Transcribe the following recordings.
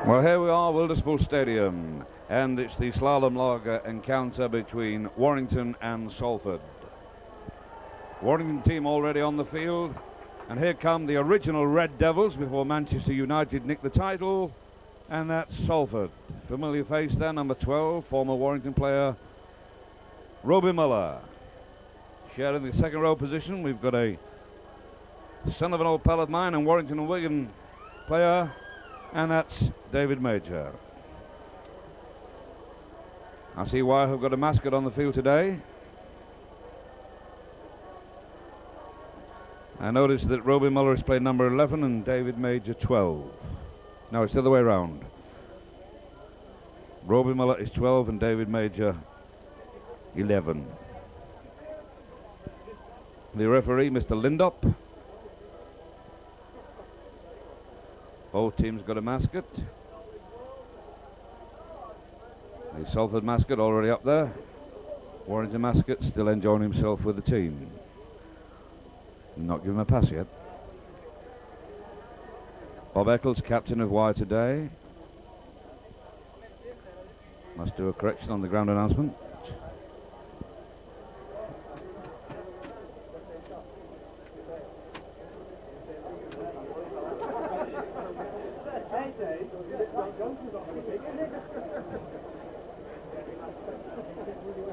Well, here we are, Wilderspool Stadium, and it's the slalom lager encounter between Warrington and Salford. Warrington team already on the field, and here come the original Red Devils before Manchester United nicked the title, and that's Salford. Familiar face there, number 12, former Warrington player Robbie Muller. Sharing the second row position, we've got a son of an old pal of mine and Warrington and Wigan player, and that's David Major. I see why I've got a mascot on the field today. I noticed that Robbie Muller is playing number 11 and David Major 12. No, it's the other way around. Robbie Muller is 12 and David Major 11. The referee, Mr. Lindop. Both teams got a mascot. The Salford mascot already up there. Warrington mascot still enjoying himself with the team. Not given a pass yet. Bob Eccles, captain of Wire today. Must do a correction on the ground announcement.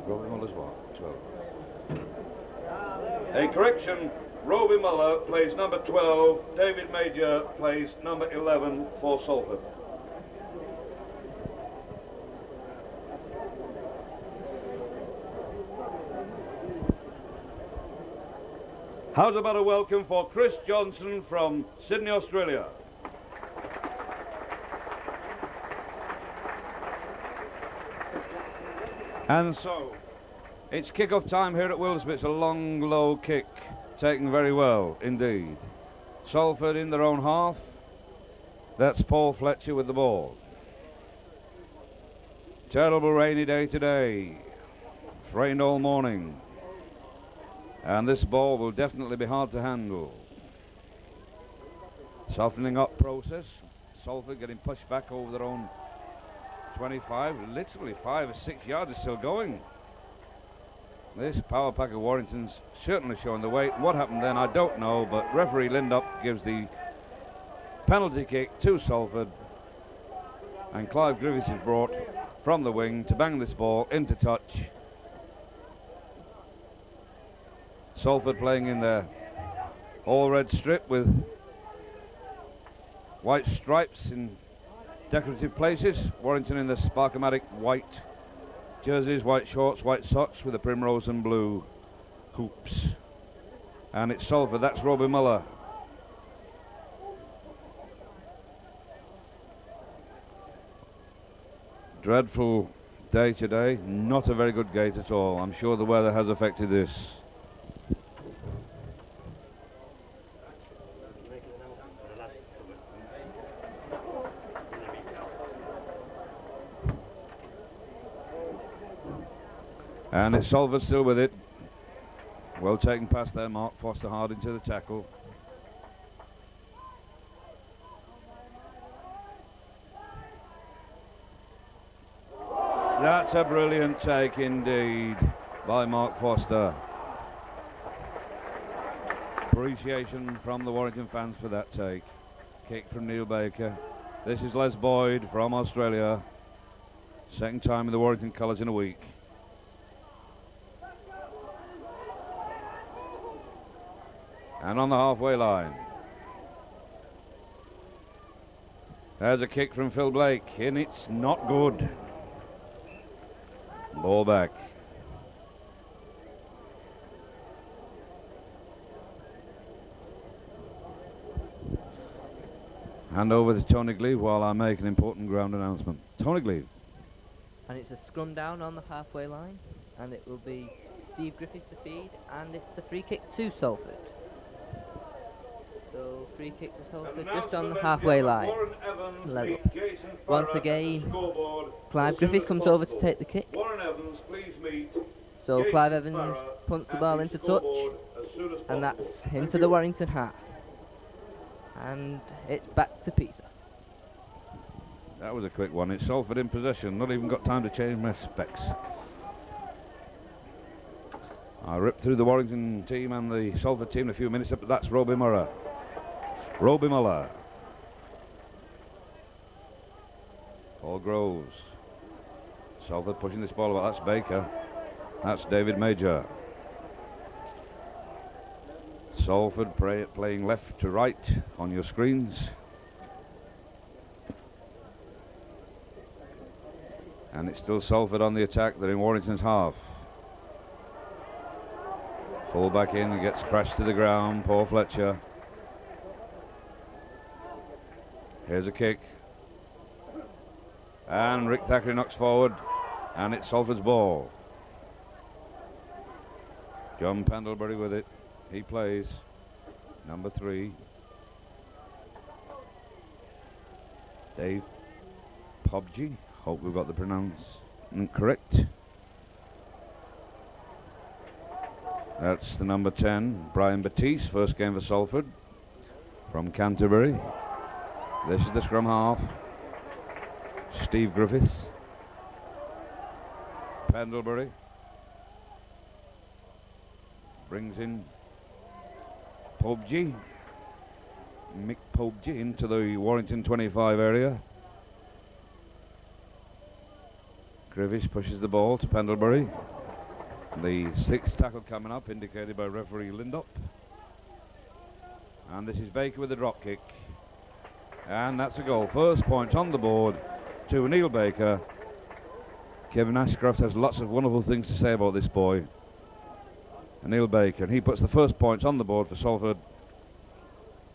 Robbie Muller's what? 12. A correction. Robbie Muller plays number 12. David Major plays number 11 for Salford. How's about a welcome for Chris Johnson from Sydney, Australia? And so, it's kick-off time here at Wilderspool. It's a long, low kick, taken very well indeed. Salford in their own half. That's Paul Fletcher with the ball. Terrible rainy day today. It's rained all morning. And this ball will definitely be hard to handle. Softening up process. Salford getting pushed back over their own 25, literally 5 or 6 yards is still going. This power pack of Warrington's certainly showing the weight. What happened then, I don't know, but referee Lindop gives the penalty kick to Salford, and Clive Griffiths is brought from the wing to bang this ball into touch. Salford playing in their all red strip with white stripes in decorative places. Warrington in the Sparkomatic white jerseys, white shorts, white socks with the primrose and blue hoops. And it's Salford, that's Robbie Muller. Dreadful day today, not a very good gate at all. I'm sure the weather has affected this. And it's Salford still with it. Well taken past there, Mark Foster hard into the tackle. That's a brilliant take indeed by Mark Foster. Appreciation from the Warrington fans for that take. Kick from Neil Baker. This is Les Boyd from Australia. Second time in the Warrington colours in a week. And on the halfway line. There's a kick from Phil Blake, and it's not good. Ball back. Hand over to Tony Gleave while I make an important ground announcement. Tony Gleave. And it's a scrum down on the halfway line, and it will be Steve Griffiths to feed, and it's a free kick to Salford. So free kick to Salford just on the halfway line. Level. Once again, Clive Griffiths comes over to take the kick. So Clive Evans punts the ball into touch, and that's into the Warrington half. And it's back to Peter. That was a quick one. It's Salford in possession. Not even got time to change my specs. I ripped through the Warrington team and the Salford team in a few minutes, but that's Roby Muller. Roby Muller. Paul Groves. Salford pushing this ball about. That's Baker. That's David Major. Salford playing left to right on your screens. And it's still Salford on the attack. They're in Warrington's half. Full back in, gets crashed to the ground. Paul Fletcher. Here's a kick. And Rick Thackeray knocks forward. And it's Salford's ball. John Pendlebury with it. He plays. Number 3. Dave Pobji. Hope we've got the pronouncement correct. That's the number 10, Brian Batiste, first game for Salford from Canterbury. This is the scrum half. Steve Griffiths. Pendlebury. Brings in Pobji. Mick Pobji into the Warrington 25 area. Griffiths pushes the ball to Pendlebury. The 6th tackle coming up, indicated by referee Lindop. And this is Baker with the drop kick. And that's a goal. First points on the board to Neil Baker. Kevin Ashcroft has lots of wonderful things to say about this boy. And Neil Baker. And he puts the first points on the board for Salford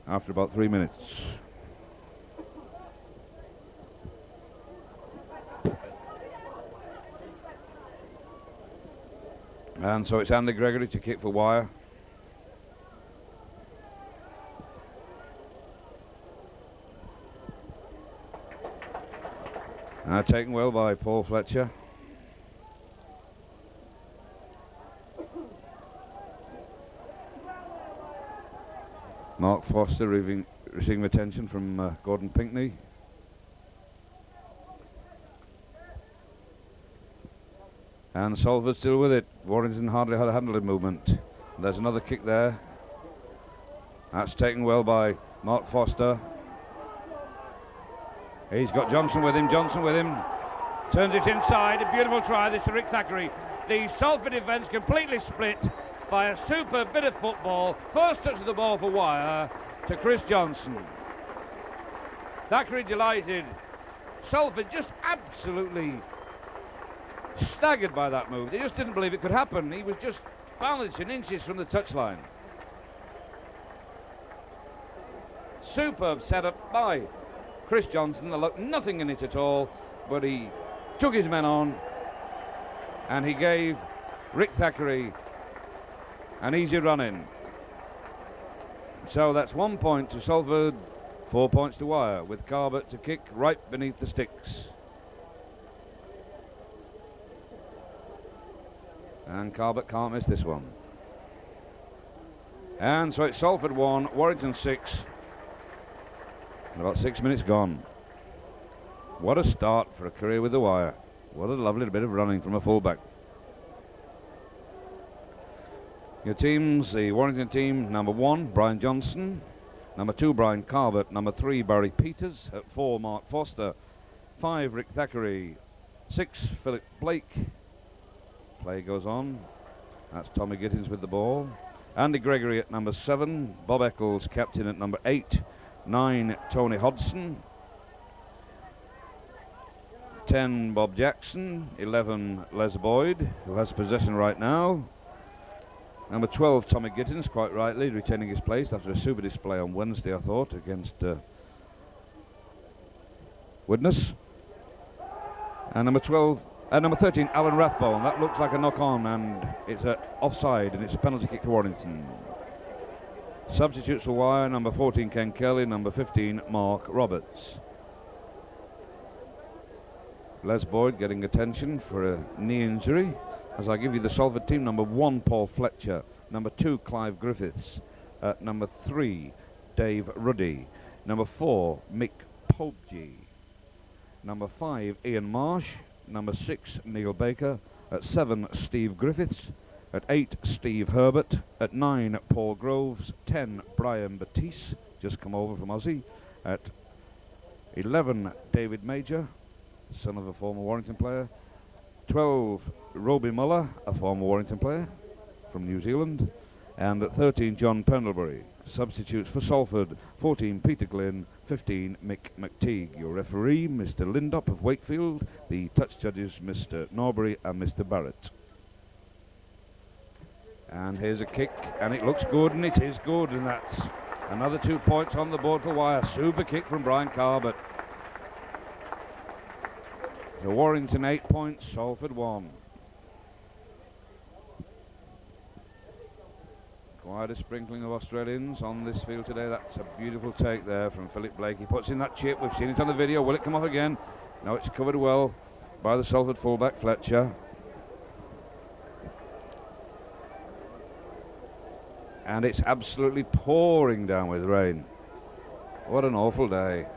after about 3 minutes. And so it's Andy Gregory to kick for wire. Taken well by Paul Fletcher. Mark Foster receiving attention from Gordon Pinkney. And Salford still with it. Warrington hardly had a handling movement. There's another kick there. That's taken well by Mark Foster. He's got Johnson with him, Turns it inside, a beautiful try, this to Rick Thackeray. The Salford defence completely split by a superb bit of football. First touch of the ball for wire to Chris Johnson. Thackeray delighted. Salford just absolutely staggered by that move. They just didn't believe it could happen. He was just balanced in inches from the touchline. Superb setup by Chris Johnson. There looked nothing in it at all, but he took his men on and he gave Rick Thackeray an easy run in. So that's 1 point to Salford, 4 points to wire, with Carbett to kick right beneath the sticks. And Carbett can't miss this one. And so it's Salford 1, Warrington 6. And about 6 minutes gone. What a start for a career with the wire. What a lovely bit of running from a fullback. Your teams, the Warrington team, number 1, Brian Johnson. Number 2, Brian Carbett. Number 3, Barry Peters. At 4, Mark Foster. 5, Rick Thackeray. 6, Philip Blake. Play goes on. That's Tommy Gittins with the ball. Andy Gregory at number 7. Bob Eccles, captain, at number 8. 9, Tony Hodgson. 10, Bob Jackson. 11, Les Boyd, who has possession right now. Number 12, Tommy Gittins, quite rightly, retaining his place after a super display on Wednesday, I thought, against Widnes. And number 13, Alan Rathbone. That looks like a knock-on, and it's offside, and it's a penalty kick to Warrington. Substitutes for wire, number 14, Ken Kelly, number 15, Mark Roberts. Les Boyd getting attention for a knee injury. As I give you the Salford team, number 1, Paul Fletcher. Number 2, Clive Griffiths. Number 3, Dave Ruddy. Number 4, Mick Pobji. number 5, Ian Marsh, number 6, Neil Baker, at 7, Steve Griffiths, at 8, Steve Herbert, at 9, Paul Groves, 10, Brian Batiste, just come over from Aussie, at 11, David Major, son of a former Warrington player, 12, Roby Muller, a former Warrington player from New Zealand, and at 13, John Pendlebury. Substitutes for Salford, 14, Peter Glynn, 15, Mick McTeague. Your referee, Mr. Lindop of Wakefield. The touch judges, Mr. Norbury and Mr. Barrett. And here's a kick, and it looks good, and it is good, and that's another 2 points on the board for Wire. Super kick from Brian Carbett. So Warrington 8 points, Salford 1. Quite a sprinkling of Australians on this field today. That's a beautiful take there from Philip Blake. He puts in that chip. We've seen it on the video. Will it come off again? No, it's covered well by the Salford fullback, Fletcher. And it's absolutely pouring down with rain. What an awful day.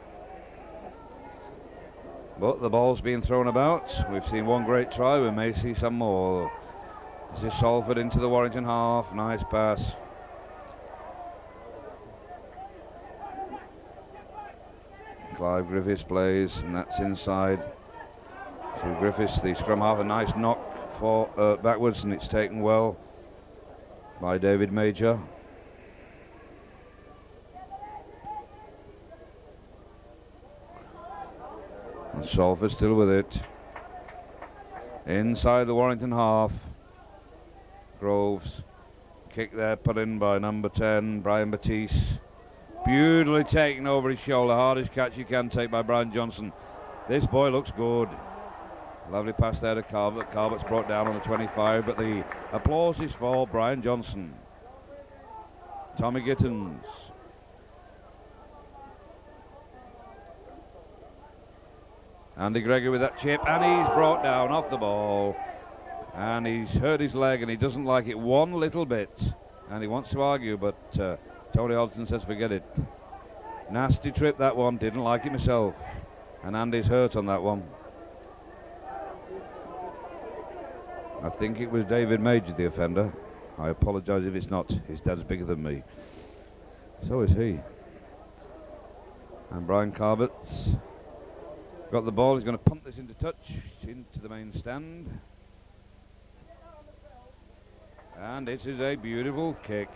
But the ball's being thrown about. We've seen one great try. We may see some more. This is Salford into the Warrington half. Nice pass. Clive Griffiths plays, and that's inside. So Griffiths, the scrum half, a nice knock for backwards, and it's taken well by David Major. And Salford still with it. Inside the Warrington half. Groves. Kick there put in by number 10, Brian Batiste. Beautifully taken over his shoulder. Hardest catch you can take by Brian Johnson. This boy looks good. Lovely pass there to Carbett. Carbett's brought down on the 25, but the applause is for Brian Johnson. Tommy Gittins. Andy Gregory with that chip, and he's brought down off the ball. And he's hurt his leg, and he doesn't like it one little bit. And he wants to argue, but Tony Hodgson says forget it. Nasty trip that one, didn't like it myself. And Andy's hurt on that one. I think it was David Major, the offender. I apologise if it's not. His dad's bigger than me. So is he. And Brian Carbett's got the ball. He's going to pump this into touch, into the main stand. And it is a beautiful kick.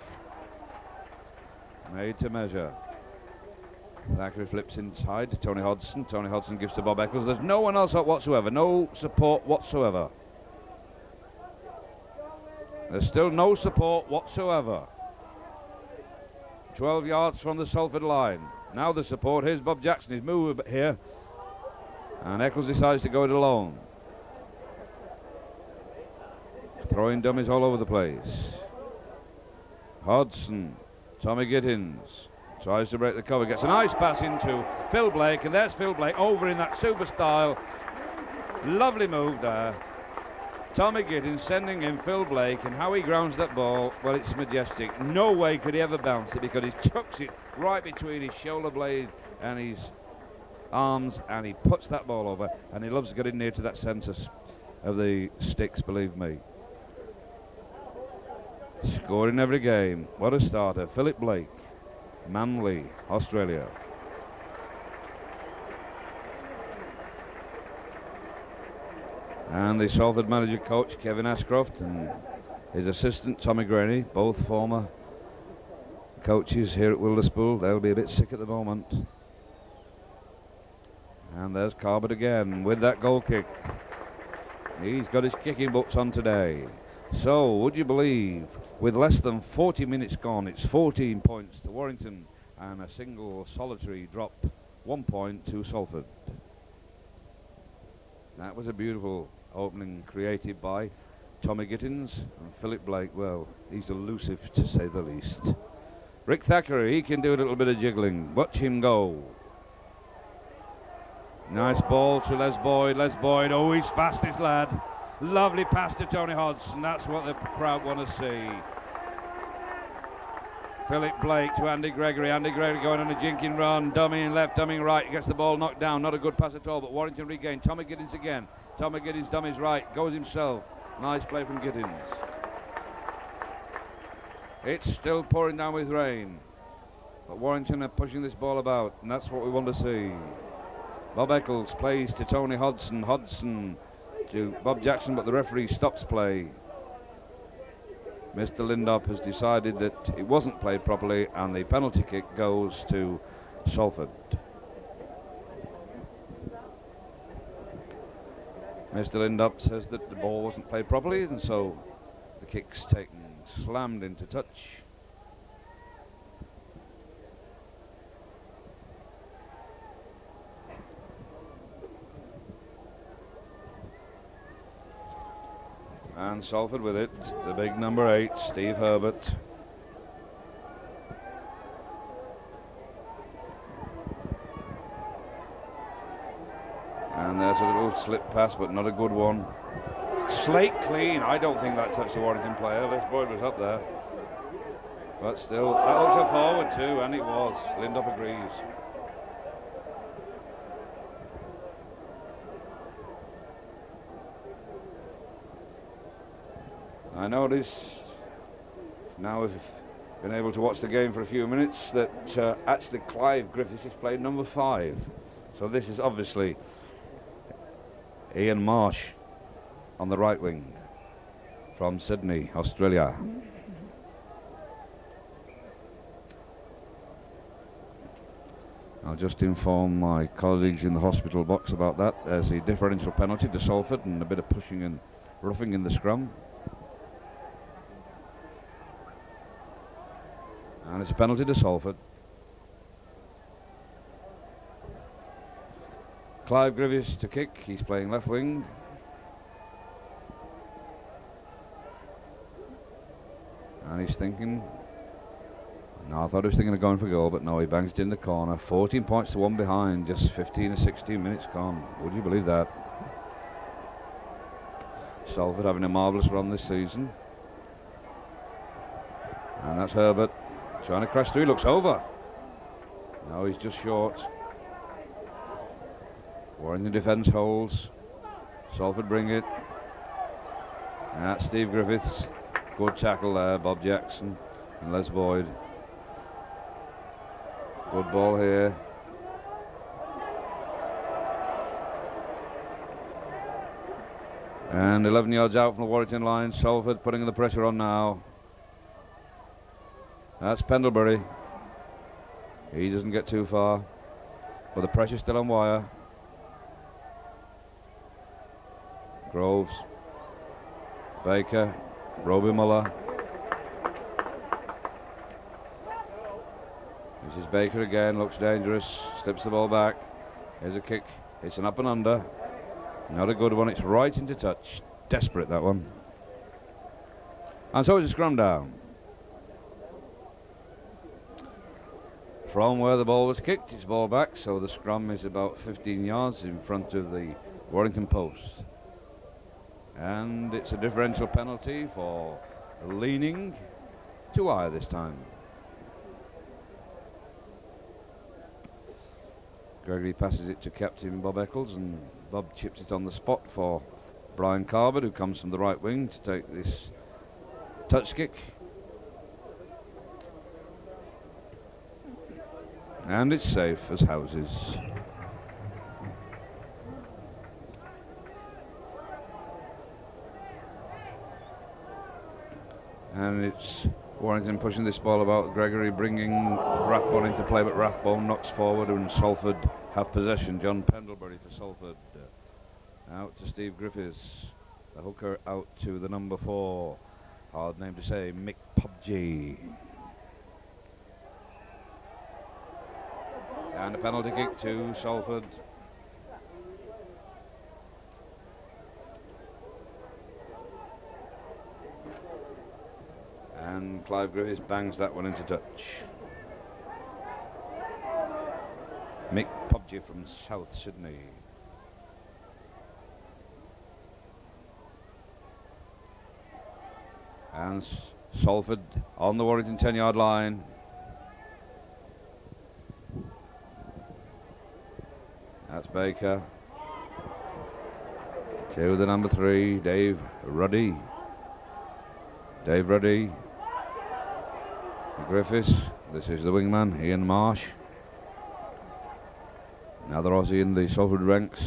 Made to measure. Thackeray flips inside to Tony Hodgson. Tony Hodgson gives to Bob Eccles. There's no one else up whatsoever. No support whatsoever. There's still no support whatsoever. 12 yards from the Salford line. Now the support. Here's Bob Jackson. He's moved here. And Eccles decides to go it alone. Throwing dummies all over the place. Hodgson. Tommy Gittins. Tries to break the cover. Gets a nice pass into Phil Blake. And there's Phil Blake over in that super style. Lovely move there. Tommy Gittins sending in Phil Blake, and how he grounds that ball, well, it's majestic. No way could he ever bounce it because he tucks it right between his shoulder blade and his arms, and he puts that ball over, and he loves getting near to that centre of the sticks, believe me. Scoring every game. What a starter. Philip Blake, Manly, Australia. And the Salford manager coach Kevin Ashcroft and his assistant Tommy Graney, both former coaches here at Wilderspool. They'll be a bit sick at the moment. And there's Carbett again with that goal kick. He's got his kicking boots on today. So, would you believe, with less than 40 minutes gone, it's 14 points to Warrington and a single solitary drop, 1 point to Salford. That was a beautiful opening created by Tommy Gittins, and Philip Blake, well, he's elusive to say the least. Rick Thackeray, he can do a little bit of jiggling. Watch him go. Nice ball to Les Boyd. Les Boyd, oh, he's fast, this lad. Lovely pass to Tony Hodgson. That's what the crowd want to see. Philip Blake to Andy Gregory. Andy Gregory going on a jinking run. Dummying left, dummying right. Gets the ball knocked down. Not a good pass at all, but Warrington regained. Tommy Giddins again. Tommy Giddins dummies right. Goes himself. Nice play from Giddins. It's still pouring down with rain, but Warrington are pushing this ball about, and that's what we want to see. Bob Eccles plays to Tony Hodgson. Hodgson to Bob Jackson, but the referee stops play. Mr. Lindop has decided that it wasn't played properly, and the penalty kick goes to Salford. Mr. Lindop says that the ball wasn't played properly, and so the kick's taken, slammed into touch. And Salford with it, the big number 8, Steve Herbert. And there's a little slip pass, but not a good one. Slate clean. I don't think that touched the Warrington player. Les Boyd was up there. But still, that looks a forward too, and it was. Lindop agrees. I noticed, now we've been able to watch the game for a few minutes, that actually Clive Griffiths has played number 5. So this is obviously Ian Marsh on the right wing from Sydney, Australia. I'll just inform my colleagues in the hospital box about that. There's a differential penalty to Salford and a bit of pushing and roughing in the scrum. And it's a penalty to Salford. Clive Griffiths to kick. He's playing left wing. And he's thinking. No, I thought he was thinking of going for goal, but no, he bangs it in the corner. 14 points to 1 behind. Just 15 or 16 minutes gone. Would you believe that? Salford having a marvellous run this season. And that's Herbert. Trying to crash through, looks over. No, he's just short. Warrington defence holds. Salford bring it. That's Steve Griffiths. Good tackle there, Bob Jackson and Les Boyd. Good ball here. And 11 yards out from the Warrington line. Salford putting the pressure on now. That's Pendlebury. He doesn't get too far, but the pressure's still on wire. Groves, Baker, Roby Muller. This is Baker again, looks dangerous, slips the ball back. Here's a kick, it's an up and under. Not a good one, it's right into touch. Desperate, that one. And so it's a scrum down. From where the ball was kicked, it's ball back, so the scrum is about 15 yards in front of the Warrington post. And it's a differential penalty for leaning to wire this time. Gregory passes it to captain Bob Eccles, and Bob chips it on the spot for Brian Carbert, who comes from the right wing to take this touch kick. And it's safe as houses. And it's Warrington pushing this ball about. Gregory bringing Rathbone into play, but Rathbone knocks forward and Salford have possession. John Pendlebury for Salford. Out to Steve Griffiths. The hooker out to the number 4. Hard name to say, Mick Pubgee. And a penalty kick to Salford. And Clive Griffiths bangs that one into touch. Mick Pubgee from South Sydney. And Salford on the Warrington 10-yard line. That's Baker. To the number 3, Dave Ruddy. Dave Ruddy. Griffiths. This is the wingman, Ian Marsh. Another Aussie in the Salford ranks.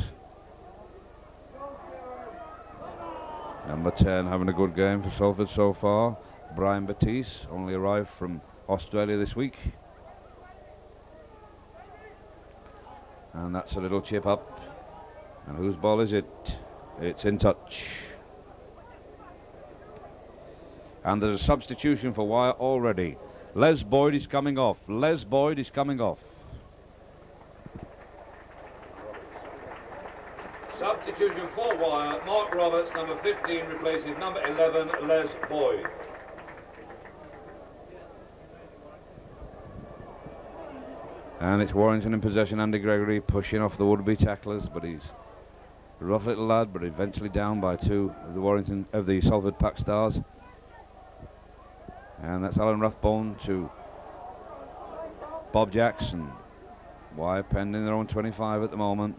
Number 10 having a good game for Salford so far. Brian Batiste, only arrived from Australia this week. And that's a little chip up. And whose ball is it? It's in touch. And there's a substitution for Wire already. Les Boyd is coming off. Les Boyd is coming off. Substitution for Wire. Mark Roberts, number 15, replaces number 11, Les Boyd. And it's Warrington in possession. Andy Gregory pushing off the would-be tacklers, but he's a rough little lad, but eventually down by 2 of the Salford Pack Stars. And that's Alan Rathbone to Bob Jackson. Wire pending their own 25 at the moment.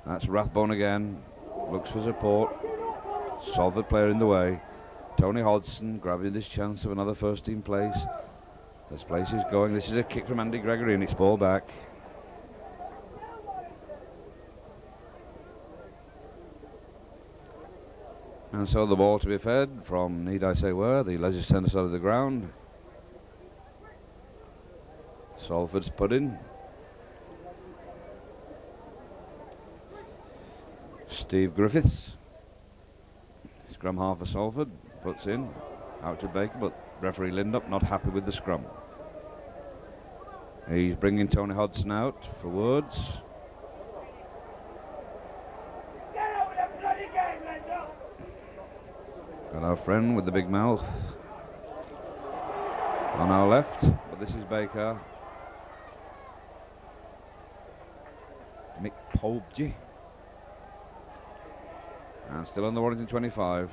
That's Rathbone again. Looks for support. Salford player in the way. Tony Hodgson grabbing this chance of another first team place. This place is going. This is a kick from Andy Gregory and it's ball back. And so the ball to be fed from, need I say where, the leisure centre side of the ground. Salford's put in. Steve Griffiths, scrum half for Salford, puts in, out to Baker, but referee Lindup not happy with the scrum. He's bringing Tony Hodgson out for words. Got our friend with the big mouth on our left, but this is Baker. Mick Pobji. And still on the Warrington 25.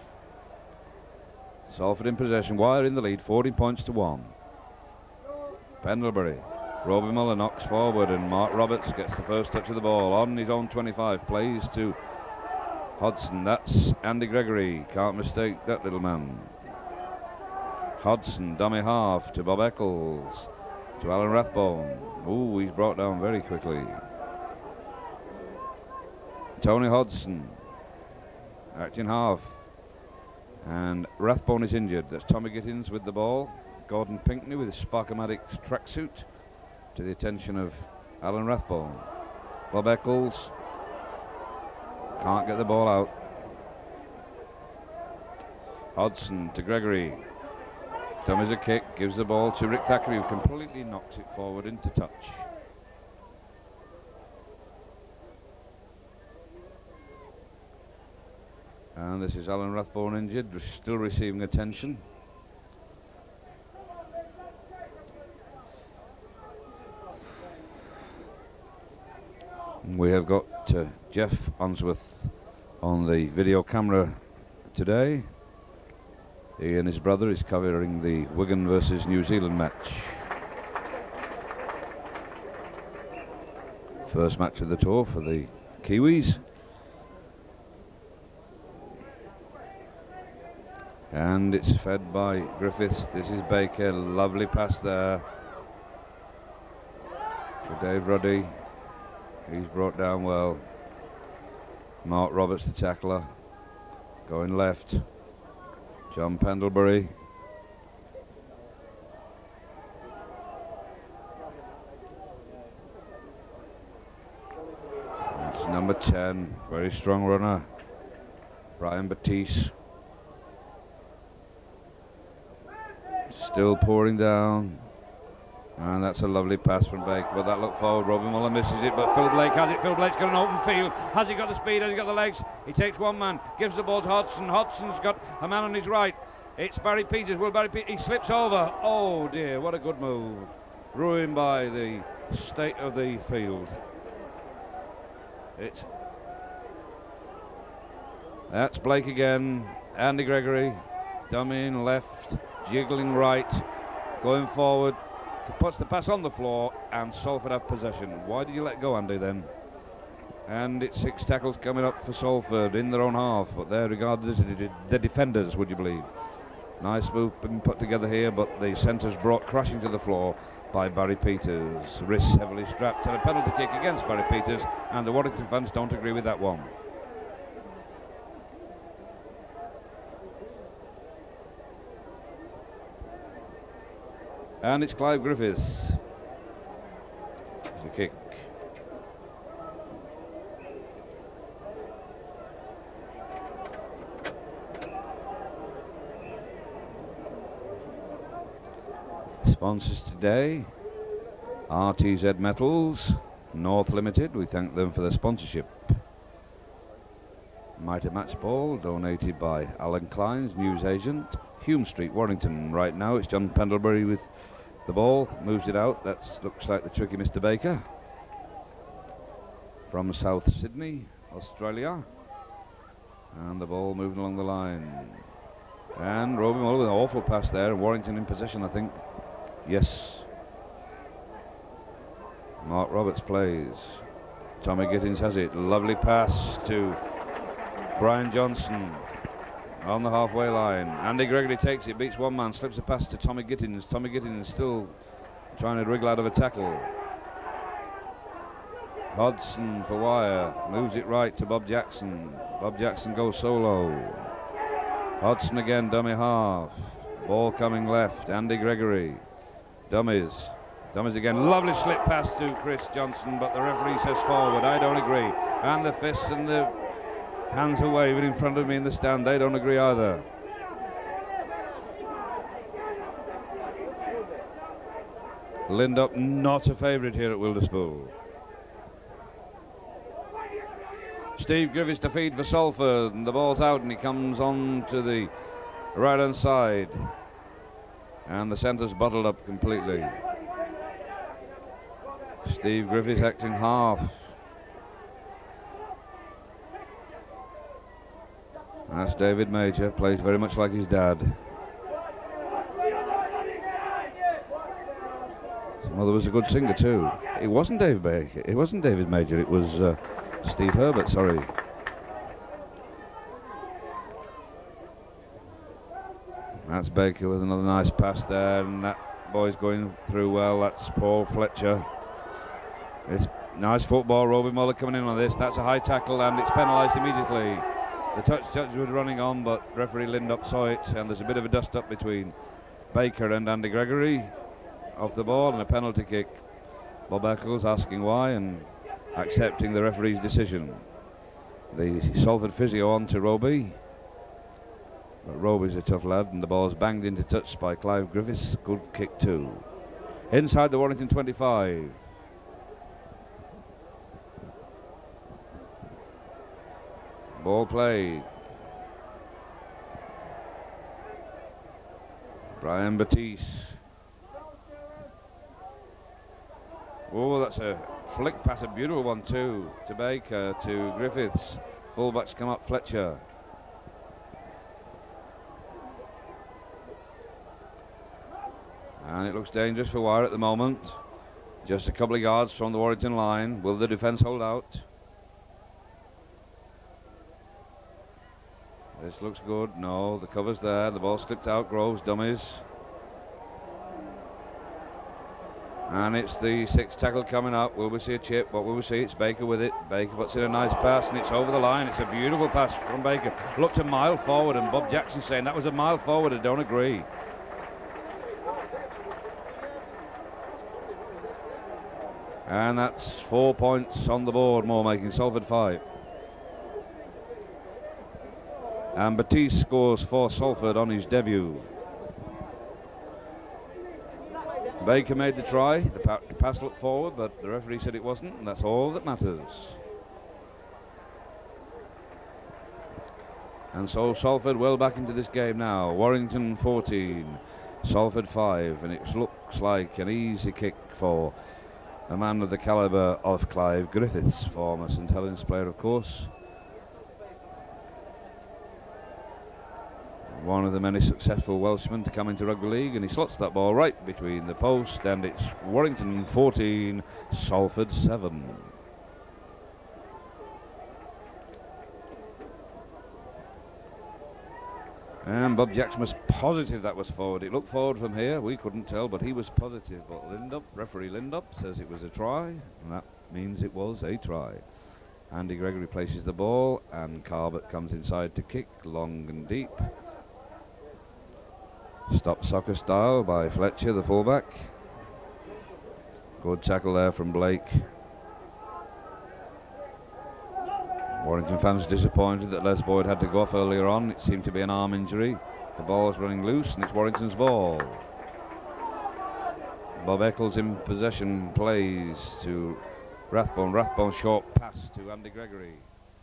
Salford in possession. Wire in the lead, 14 points to 1. Pendlebury. Robbie Muller knocks forward and Mark Roberts gets the first touch of the ball on his own 25. Plays to Hodgson. That's Andy Gregory. Can't mistake that little man. Hodgson, dummy half to Bob Eccles. To Alan Rathbone. Ooh, he's brought down very quickly. Tony Hodgson. Acting half. And Rathbone is injured. That's Tommy Gittins with the ball. Gordon Pinkney with his Sparkomatic tracksuit. To the attention of Alan Rathbone. Bob Eccles. Can't get the ball out. Hodgson to Gregory. Tommy's a kick. Gives the ball to Rick Thackeray, who completely knocks it forward into touch. And this is Alan Rathbone injured, still receiving attention. We have got Jeff Unsworth on the video camera today. He and his brother is covering the Wigan versus New Zealand match. First match of the tour for the Kiwis. And it's fed by Griffiths. This is Baker. Lovely pass there to Dave Ruddy. He's brought down well. Mark Roberts, the tackler, going left. John Pendlebury. It's number 10, very strong runner, Brian Batiste. Still pouring down, and that's a lovely pass from Baker, but that look forward, Robin Muller misses it, but Phil Blake has it. Phil Blake's got an open field. Has he got the speed? Has he got the legs? He takes one man, gives the ball to Hodgson. Hodgson's got a man on his right. It's Barry Peters. He slips over. Oh dear, what a good move. Ruined by the state of the field. That's Blake again. Andy Gregory, dummying left, jiggling right, going forward, puts the pass on the floor, and Salford have possession. Why did you let go, Andy, then? And it's 6 tackles coming up for Salford in their own half, but they're regarded as the defenders, would you believe? Nice move being put together here, but the centre's brought crashing to the floor by Barry Peters. Wrists heavily strapped, and a penalty kick against Barry Peters, and the Warrington fans don't agree with that one. And it's Clive Griffiths. The kick. Sponsors today, RTZ Metals, North Limited, we thank them for their sponsorship. Mitre Match Ball, donated by Alan Klein's news agent, Hume Street, Warrington. Right now it's John Pendlebury with the ball, moves it out, that looks like the tricky Mr. Baker. From South Sydney, Australia. And the ball moving along the line. And Roby Muller with an awful pass there, Warrington in possession, I think. Yes. Mark Roberts plays. Tommy Gittins has it. Lovely pass to Brian Johnson on the halfway line. Andy Gregory takes it, beats one man, slips a pass to Tommy Gittins. Tommy Gittins still trying to wriggle out of a tackle. Hodgson for wire, moves it right to Bob Jackson. Bob Jackson goes solo. Hodgson again, dummy half. Ball coming left, Andy Gregory. Dummies again, lovely slip pass to Chris Johnson, but the referee says forward. I don't agree. And the fists and the hands are waving in front of me in the stand. They don't agree either. Lindop not a favourite here at Wilderspool. Steve Griffiths to feed for Salford, and the ball's out and he comes on to the right hand side. And the centre's bottled up completely. Steve Griffiths acting half. That's David Major, plays very much like his dad. His mother was a good singer too. It wasn't David Baker, it wasn't David Major, it was Steve Herbert, sorry. That's Baker with another nice pass there, and that boy's going through well. That's Paul Fletcher. It's nice football. Roby Muller coming in on this. That's a high tackle, and it's penalised immediately. The touch was running on, but referee Lindop saw it, and there's a bit of a dust up between Baker and Andy Gregory off the ball, and a penalty kick. Bob Eccles asking why and accepting the referee's decision. The Salford physio on to Roby. But Roby's a tough lad, and the ball's banged into touch by Clive Griffiths. Good kick too. Inside the Warrington 25. Ball played. Brian Batiste. Oh, that's a flick pass, a beautiful one too, to Baker, to Griffiths. Fullbacks come up, Fletcher. And it looks dangerous for Wire at the moment. Just a couple of yards from the Warrington line. Will the defence hold out? This looks good. No, the cover's there. The ball slipped out. Groves, dummies. And it's the sixth tackle coming up. Will we see a chip? What will we see? It's Baker with it. Baker puts in a nice pass, and it's over the line. It's a beautiful pass from Baker. Looked a mile forward, and Bob Jackson saying that was a mile forward. I don't agree. And that's 4 points on the board, more making Salford 5. And Batiste scores for Salford on his debut. Baker made the try, the pass looked forward, but the referee said it wasn't, and that's all that matters. And so Salford well back into this game now. Warrington 14, Salford 5, and it looks like an easy kick for a man of the calibre of Clive Griffiths, former St Helens player, of course. One of the many successful Welshmen to come into rugby league, and he slots that ball right between the post, and it's Warrington 14, Salford 7. And Bob Jackson was positive that was forward. It looked forward from here. We couldn't tell, but he was positive. But referee Lindup says it was a try, and that means it was a try. Andy Gregory places the ball, and Carbett comes inside to kick, long and deep. Stopped soccer style by Fletcher, the fullback. Good tackle there from Blake. Warrington fans disappointed that Les Boyd had to go off earlier on. It seemed to be an arm injury. The ball's running loose, and it's Warrington's ball. Bob Eccles in possession, plays to Rathbone. Rathbone short pass to Andy Gregory.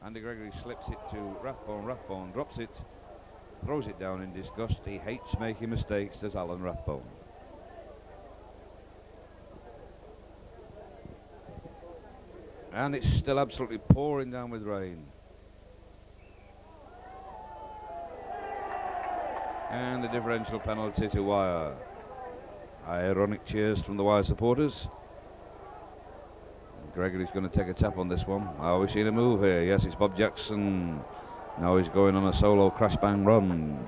Andy Gregory slips it to Rathbone. Rathbone drops it, throws it down in disgust. He hates making mistakes, says Alan Rathbone. And it's still absolutely pouring down with rain. And a differential penalty to Wyre. Ironic cheers from the Wyre supporters. Gregory's going to take a tap on this one. Are we seeing a move here? Yes, it's Bob Jackson. Now he's going on a solo crash bang run.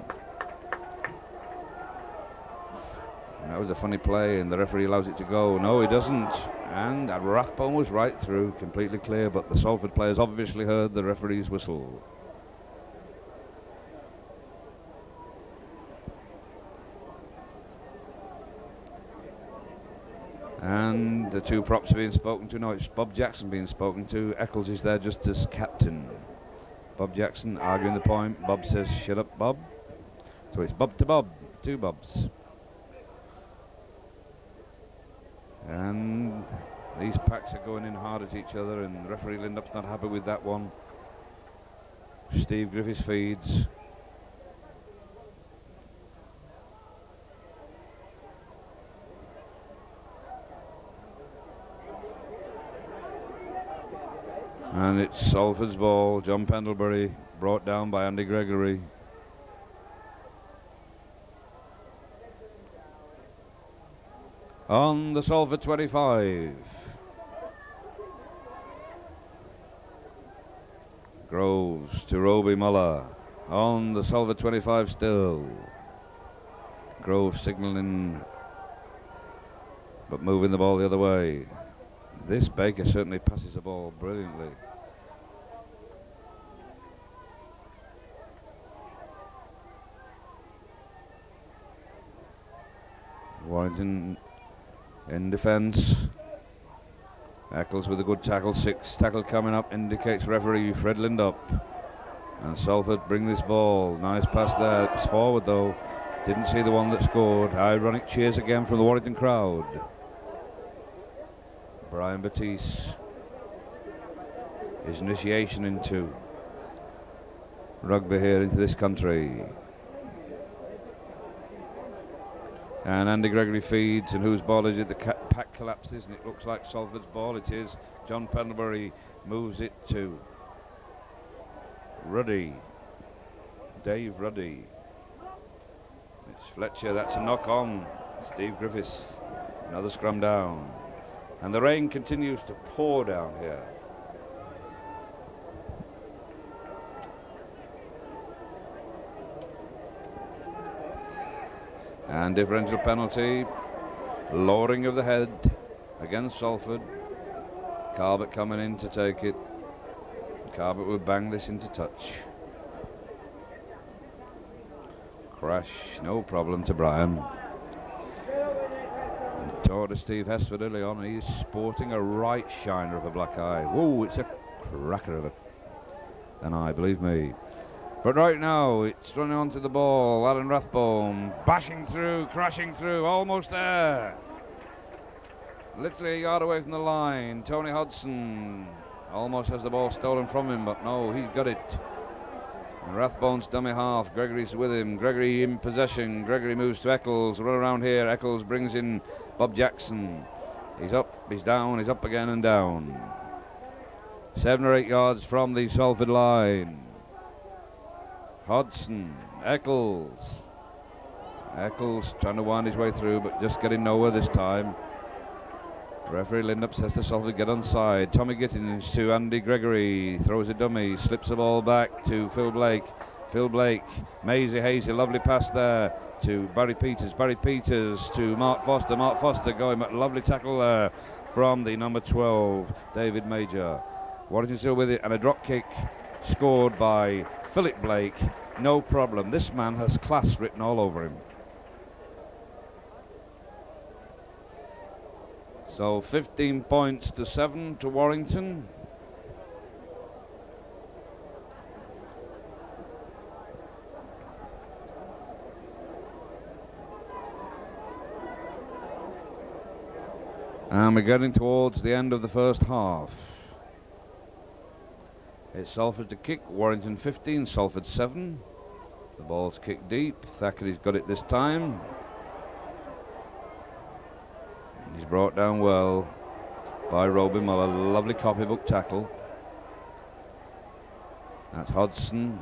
And that was a funny play, and the referee allows it to go. No, he doesn't. And Rathbone was right through, completely clear, but the Salford players obviously heard the referee's whistle. And the two props are being spoken to. No, it's Bob Jackson being spoken to. Eccles is there just as captain. Bob Jackson arguing the point. Bob says, shut up, Bob. So it's Bob to Bob. Two Bobs. And these packs are going in hard at each other, and referee Lindup's not happy with that one. Steve Griffiths feeds. And it's Salford's ball. John Pendlebury brought down by Andy Gregory. On the Salford 25. Groves to Roby Muller. On the Salford 25 still. Groves signalling, but moving the ball the other way. This Baker certainly passes the ball brilliantly. Warrington in defence. Eccles with a good tackle. Sixth tackle coming up indicates referee Fred Lindup. And Salford bring this ball. Nice pass there. It's forward though. Didn't see the one that scored. Ironic cheers again from the Warrington crowd. Brian Batiste. His initiation into rugby here into this country. And Andy Gregory feeds, and whose ball is it? The pack collapses, and it looks like Salford's ball. It is. John Pendlebury moves it to Ruddy. Dave Ruddy. It's Fletcher. That's a knock on. Steve Griffiths. Another scrum down. And the rain continues to pour down here. And differential penalty, lowering of the head against Salford. Carbett coming in to take it. Carbett will bang this into touch. Crash, no problem to Brian. Toward to Steve Hesford early on, and he's sporting a right shiner of a black eye. Whoa, it's a cracker of an eye, believe me. But right now, it's running onto the ball. Alan Rathbone bashing through, crashing through, almost there. Literally a yard away from the line. Tony Hodson almost has the ball stolen from him, but no, he's got it. And Rathbone's dummy half. Gregory's with him. Gregory in possession. Gregory moves to Eccles. Run around here. Eccles brings in Bob Jackson. He's up, he's down, he's up again and down. 7 or 8 yards from the Salford line. Hodson, Eccles trying to wind his way through, but just getting nowhere this time. Referee Lindup says to Salford, get onside. Tommy Gittins to Andy Gregory, throws a dummy, slips the ball back to Phil Blake. Phil Blake, Maisie Hazy, lovely pass there to Barry Peters to Mark Foster going, but lovely tackle there from the number 12, David Major. Warrington still with it, and a drop kick scored by Philip Blake, no problem. This man has class written all over him. So 15 points to 7 to Warrington. And we're getting towards the end of the first half. It's Salford to kick, Warrington 15, Salford 7. The ball's kicked deep, Thackeray's got it this time. He's brought down well by Roby Muller, lovely copybook tackle. That's Hodgson.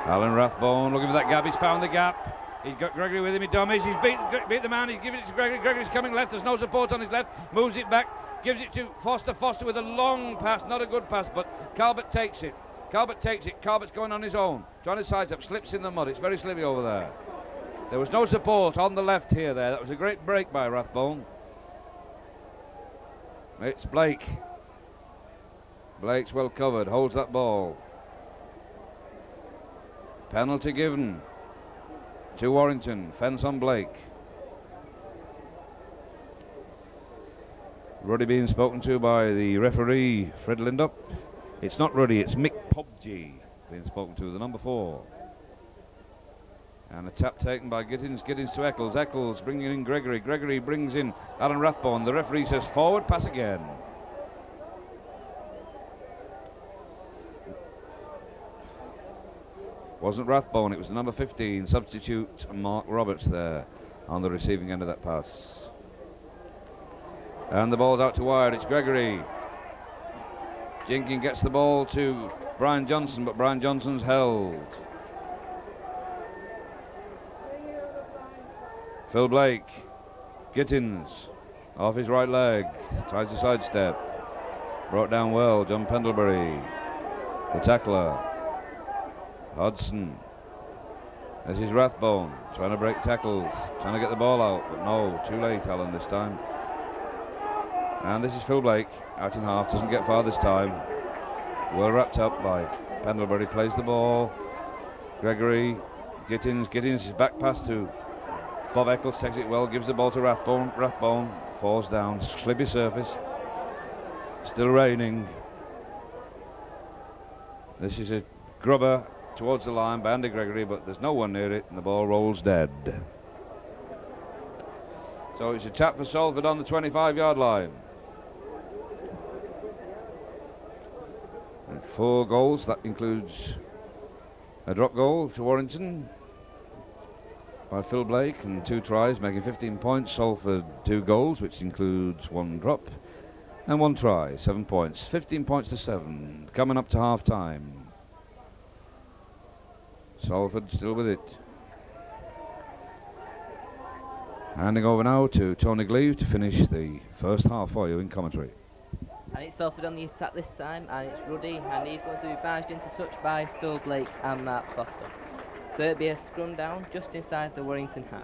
Alan Rathbone looking for that gap, he's found the gap. He's got Gregory with him, he dummies, he's beat the man, he's giving it to Gregory. Gregory's coming left, there's no support on his left, moves it back, gives it to Foster. Foster with a long pass, not a good pass, but Calvert takes it. Calvert's going on his own, trying to size up, slips in the mud, it's very slippery over there. There was no support on the left here there, that was a great break by Rathbone. It's Blake. Blake's well covered, holds that ball. Penalty given to Warrington, fence on Blake. Ruddy being spoken to by the referee, Fred Lindup. It's not Ruddy, it's Mick Pobji being spoken to, the number 4. And a tap taken by Gittins to Eccles. Eccles bringing in Gregory. Gregory brings in Alan Rathbone. The referee says forward, pass again. Wasn't Rathbone, it was the number 15, substitute Mark Roberts there on the receiving end of that pass. And the ball's out to wide, it's Gregory. Jenkins gets the ball to Brian Johnson, but Brian Johnson's held. Phil Blake, Gittins, off his right leg, tries to sidestep. Brought down well, John Pendlebury, the tackler. Hodgson. This is Rathbone, trying to break tackles, trying to get the ball out, but no, too late, Alan, this time. And this is Phil Blake, out in half, doesn't get far this time. Well wrapped up by Pendlebury, plays the ball. Gregory, Gittins is back pass to Bob Eccles, takes it well, gives the ball to Rathbone. Rathbone falls down, slippy surface. Still raining. This is a grubber towards the line by Andy Gregory, but there's no one near it, and the ball rolls dead. So it's a tap for Salford on the 25-yard line. And 4 goals, that includes a drop goal to Warrington by Phil Blake, and 2 tries, making 15 points. Salford 2 goals, which includes 1 drop, and 1 try, 7 points. 15 points to 7, coming up to half time. Salford still with it. Handing over now to Tony Gleave to finish the first half for you in commentary. And it's Salford on the attack this time, and it's Ruddy, and he's going to be barged into touch by Phil Blake and Mark Foster. So it'll be a scrum down just inside the Warrington half.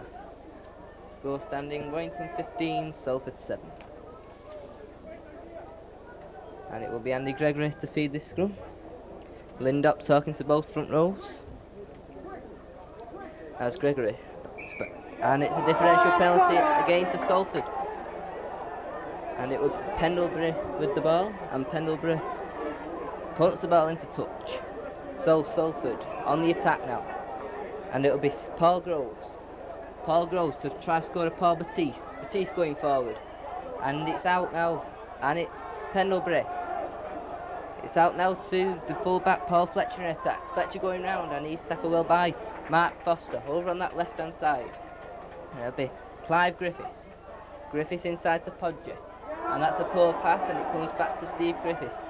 Score standing Warrington 15, Salford 7. And it will be Andy Gregory to feed this scrum. Lindup talking to both front rows. As Gregory. And it's a differential penalty again to Salford. And it will be Pendlebury with the ball, and Pendlebury puts the ball into touch. So Salford on the attack now. And it will be Paul Groves. Paul Groves to try to score a Paul Batiste. Batiste going forward. And it's out now. And it's Pendlebury. It's out now to the full-back Paul Fletcher in attack. Fletcher going round, and he's tackled well by Mark Foster over on that left-hand side. And it'll be Clive Griffiths. Griffiths inside to Podger. And that's a poor pass, and it comes back to Steve Griffiths.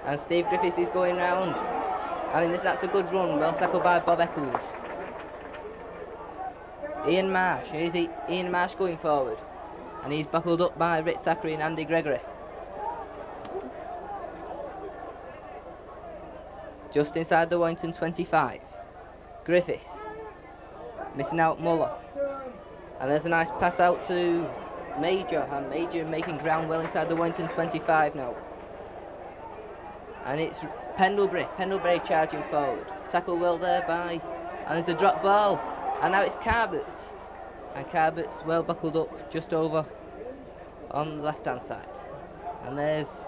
And Steve Griffiths is going round. And that's a good run, well tackled by Bob Eccles. Ian Marsh, here's Ian Marsh going forward. And he's buckled up by Rick Thackeray and Andy Gregory. just inside the Warrington 25. Griffiths, missing out Muller. And there's a nice pass out to Major, and Major making ground well inside the Warrington 25 now. And it's Pendlebury charging forward. Tackle well there by, and there's a drop ball. And now it's Carbett. And Carbett's well buckled up just over on the left hand side. And there's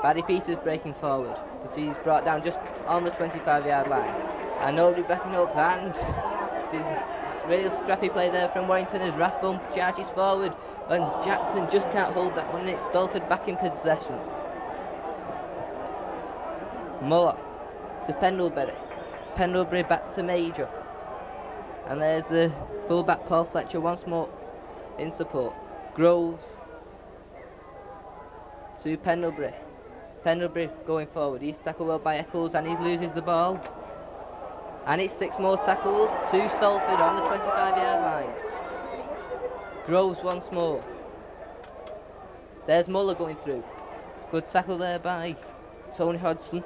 Barry Peters breaking forward, but he's brought down just on the 25-yard line. And nobody backing up, and there's real scrappy play there from Warrington as Rathbone charges forward, and Jackson just can't hold that one. It's Salford back in possession. Muller to Pendlebury. Pendlebury back to Major. And there's the fullback Paul Fletcher once more in support. Groves to Pendlebury. Pendlebury going forward. He's tackled well by Eccles and he loses the ball. And it's 6 more tackles to Salford on the 25-yard line. Groves once more. There's Muller going through. Good tackle there by Tony Hodgson.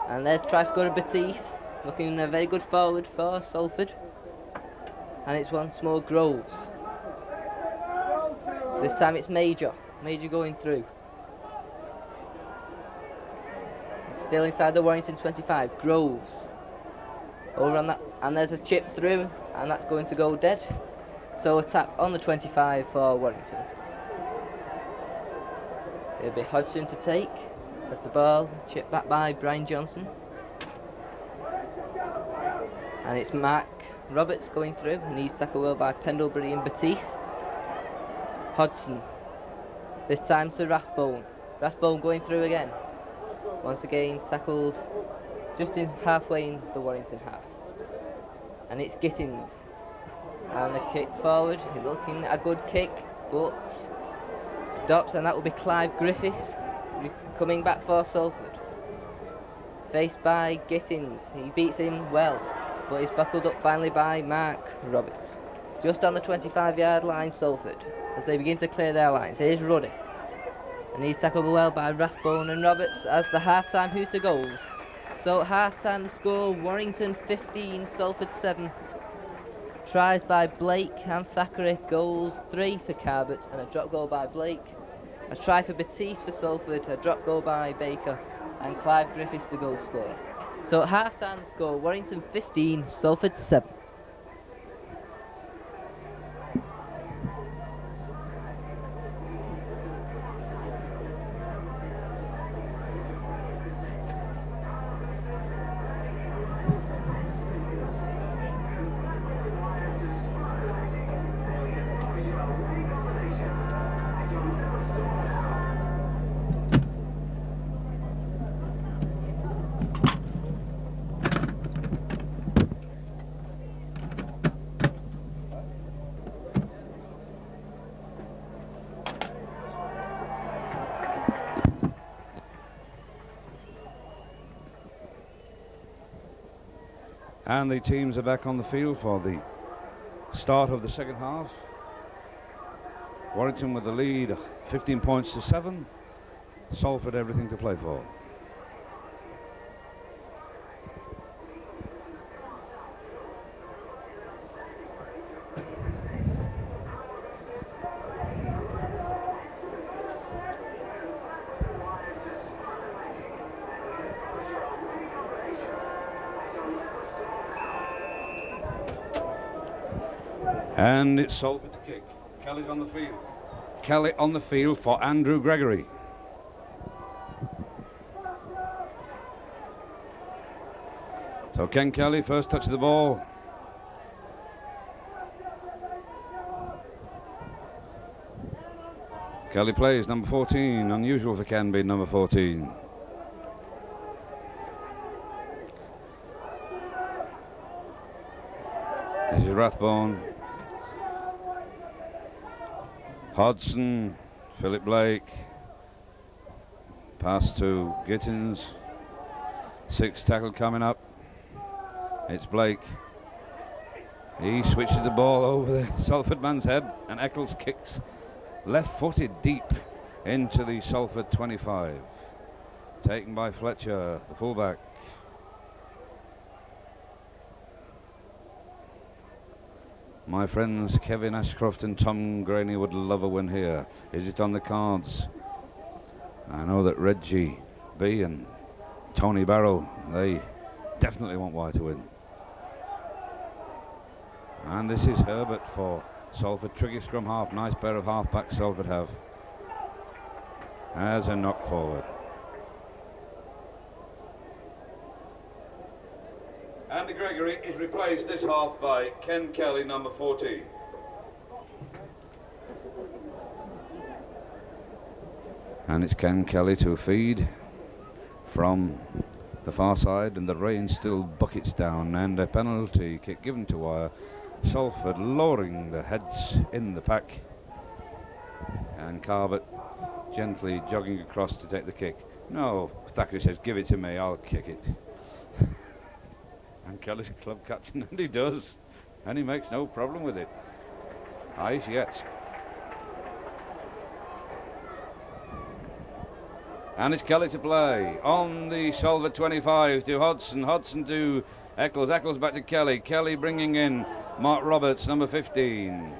And there's try scorer Batiste, looking a very good forward for Salford. And it's once more Groves. This time it's Major going through. It's still inside the Warrington 25. Groves over on that, and there's a chip through, and that's going to go dead. So a tap on the 25 for Warrington. It'll be Hodgson to take. That's the ball, chipped back by Brian Johnson. And it's Mark Roberts going through, and he's tackled well by Pendlebury and Batiste. Hodgson, this time to Rathbone. Rathbone going through again. Once again tackled just in halfway in the Warrington half. And it's Gittins. And the kick forward, he's looking at a good kick, but stops, and that will be Clive Griffiths coming back for Salford. Faced by Gittins. He beats him well, but he's buckled up finally by Mark Roberts. Just on the 25-yard line, Salford, as they begin to clear their lines. Here's Ruddy. And he's tackled well by Rathbone and Roberts as the half-time hooter goes. So at half-time the score, Warrington 15, Salford 7. Tries by Blake and Thackeray, goals 3 for Carbett and a drop goal by Blake. A try for Batiste for Salford, a drop goal by Baker, and Clive Griffiths the goal scorer. So at half-time the score, Warrington 15, Salford 7. And the teams are back on the field for the start of the second half. Warrington with the lead, 15 points to 7. Salford everything to play for. And it's Salford to kick. Kelly's on the field. Kelly on the field for Andrew Gregory. So Ken Kelly, first touch of the ball. Kelly plays number 14, unusual for Ken being number 14. This is Rathbone. Hodgson, Philip Blake, pass to Gittins, 6th tackle coming up, it's Blake, he switches the ball over the Salford man's head and Eccles kicks left-footed deep into the Salford 25. taken by Fletcher, the fullback. My friends Kevin Ashcroft and Tom Graney would love a win here. Is it on the cards? I know that Reggie B and Tony Barrow, they definitely want Wire to win. And this is Herbert for Salford. Tricky scrum half. Nice pair of half-backs Salford have. As a knock forward. Andy Gregory is replaced this half by Ken Kelly, number 14. And it's Ken Kelly to feed from the far side, and the rain still buckets down, and a penalty kick given to Wire. Salford lowering the heads in the pack, and Carvett gently jogging across to take the kick. No, Thackeray says, give it to me, I'll kick it. And Kelly's club captain, and he does, and he makes no problem with it. Eyes yet. And it's Kelly to play on the Salford 25 to Hodgson. Hodgson to Eccles. Eccles back to Kelly. Kelly bringing in Mark Roberts, number 15.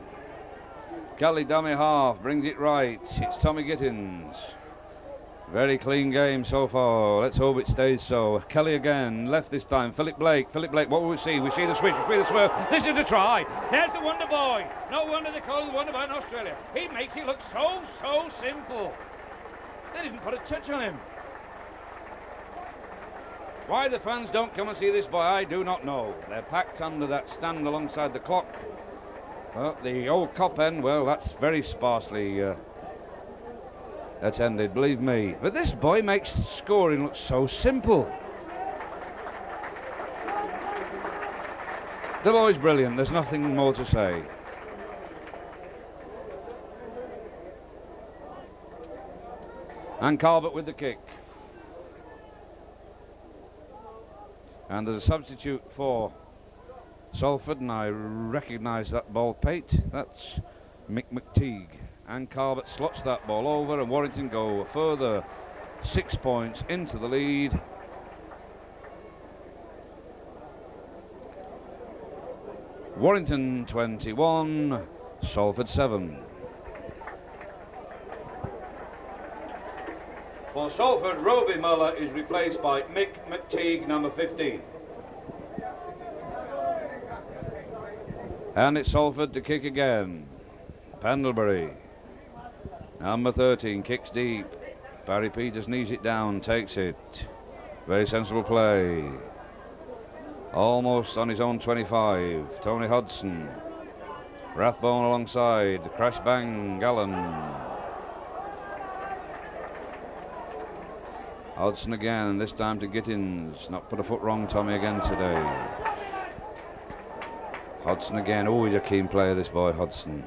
Kelly dummy half, brings it right. It's Tommy Gittins. Very clean game so far. Let's hope it stays so. Kelly again, left this time. Philip Blake. Philip Blake, what will we see? We see the switch, we see the swerve. This is a try. There's the Wonder Boy. No wonder they call him the Wonder Boy in Australia. He makes it look so simple. They didn't put a touch on him. Why the fans don't come and see this boy, I do not know. They're packed under that stand alongside the clock. Well, the old cop end, well, that's very sparsely attended, believe me. But this boy makes scoring look so simple. The boy's brilliant, there's nothing more to say. And Calvert with the kick. And there's a substitute for Salford, and I recognise that ball pate. That's Mick McTeague. And Calvert slots that ball over, and Warrington go a further 6 points into the lead. Warrington 21, Salford 7. For Salford, Roby Muller is replaced by Mick McTeague, number 15. And it's Salford to kick again. Pendlebury, number 13, kicks deep. Barry Peters knees it down, takes it. Very sensible play. Almost on his own 25. Tony Hodgson. Rathbone alongside. Crash bang, Gallen. Hodgson again, this time to Gittins. Not put a foot wrong, Tommy, again today. Hodgson again. Oh, he's a keen player, this boy, Hodgson.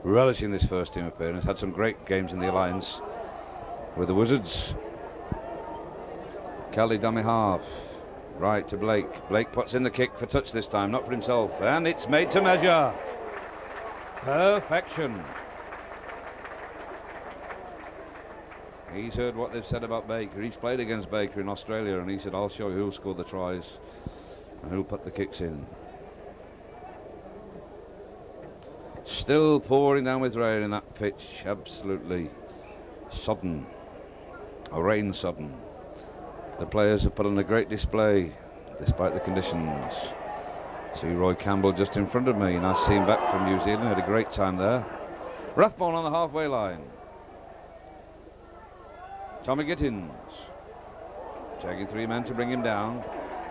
Relishing this first team appearance. Had some great games in the Alliance with the Wizards. Kelly dummy half. Right to Blake. Blake puts in the kick for touch this time, not for himself. And it's made to measure. Perfection. He's heard what they've said about Baker. He's played against Baker in Australia, and he said, I'll show you who'll score the tries and who'll put the kicks in. Still pouring down with rain in that pitch. Absolutely sodden. Or rain sodden. The players have put on a great display despite the conditions. See Roy Campbell just in front of me. Nice to see him back from New Zealand. Had a great time there. Rathbone on the halfway line. Tommy Gittins taking 3 men to bring him down.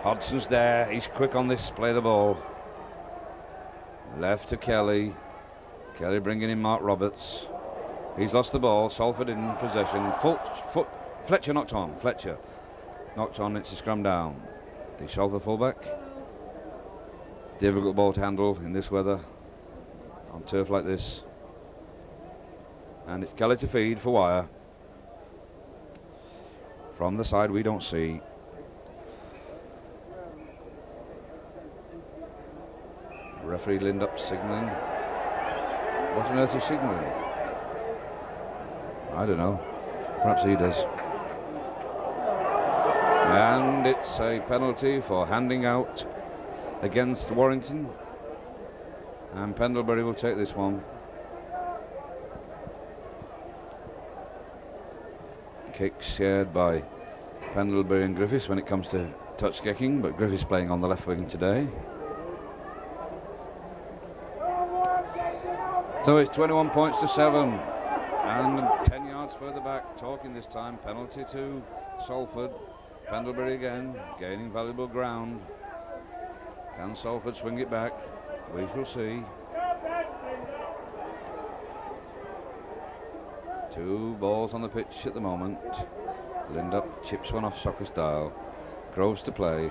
Hodgson's there. He's quick on this. Play the ball. Left to Kelly. Kelly bringing in Mark Roberts. He's lost the ball. Salford in possession. Fletcher knocked on. Fletcher knocked on. It's a scrum down. The Salford fullback. Difficult ball to handle in this weather on turf like this. And it's Kelly to feed for Wire. From the side we don't see. Referee Lindup signalling. What on earth is signalling? I don't know. Perhaps he does. And it's a penalty for handing out against Warrington. And Pendlebury will take this one. Kick shared by Pendlebury and Griffiths when it comes to touch kicking, but Griffiths playing on the left wing today. So it's 21 points to 7, and 10 yards further back, talking this time, penalty to Salford. Pendlebury again, gaining valuable ground. Can Salford swing it back? We shall see. 2 balls on the pitch at the moment. Lindup chips one off soccer style. Groves to play.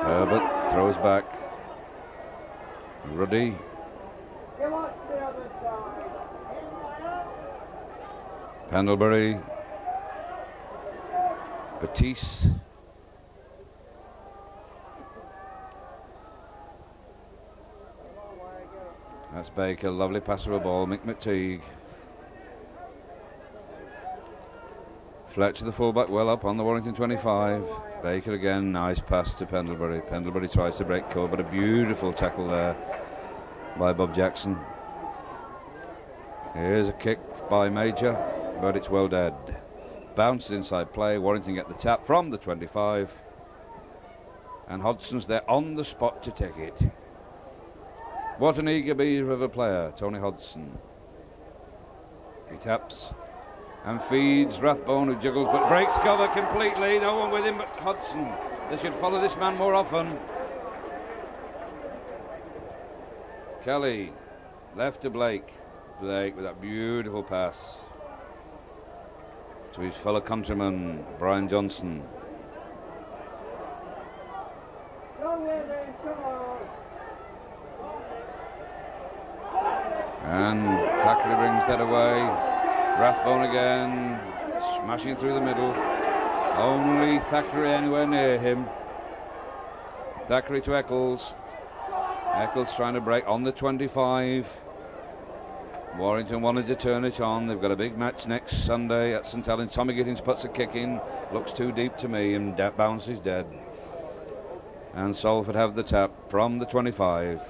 Herbert throws back. Ruddy. Pendlebury. Batiste. That's Baker, lovely pass of a ball. Mick McTeague. Fletcher, the fullback, well up on the Warrington 25. Baker again, nice pass to Pendlebury. Pendlebury tries to break cover, but a beautiful tackle there by Bob Jackson. Here's a kick by Major, but it's well dead. Bounces inside play. Warrington get the tap from the 25. And Hodgson's there on the spot to take it. What an eager beaver of a player, Tony Hodgson. He taps and feeds Rathbone, who juggles but breaks cover completely. No one with him but Hodgson. They should follow this man more often. Kelly, left to Blake. Blake with that beautiful pass to his fellow countryman, Brian Johnson. And Thackeray brings that away. Rathbone again, smashing through the middle. Only Thackeray anywhere near him. Thackeray to Eccles. Eccles trying to break on the 25. Warrington wanted to turn it on. They've got a big match next Sunday at St Helens. Tommy Gittins puts a kick in. Looks too deep to me and bounces dead. And Salford have the tap from the 25.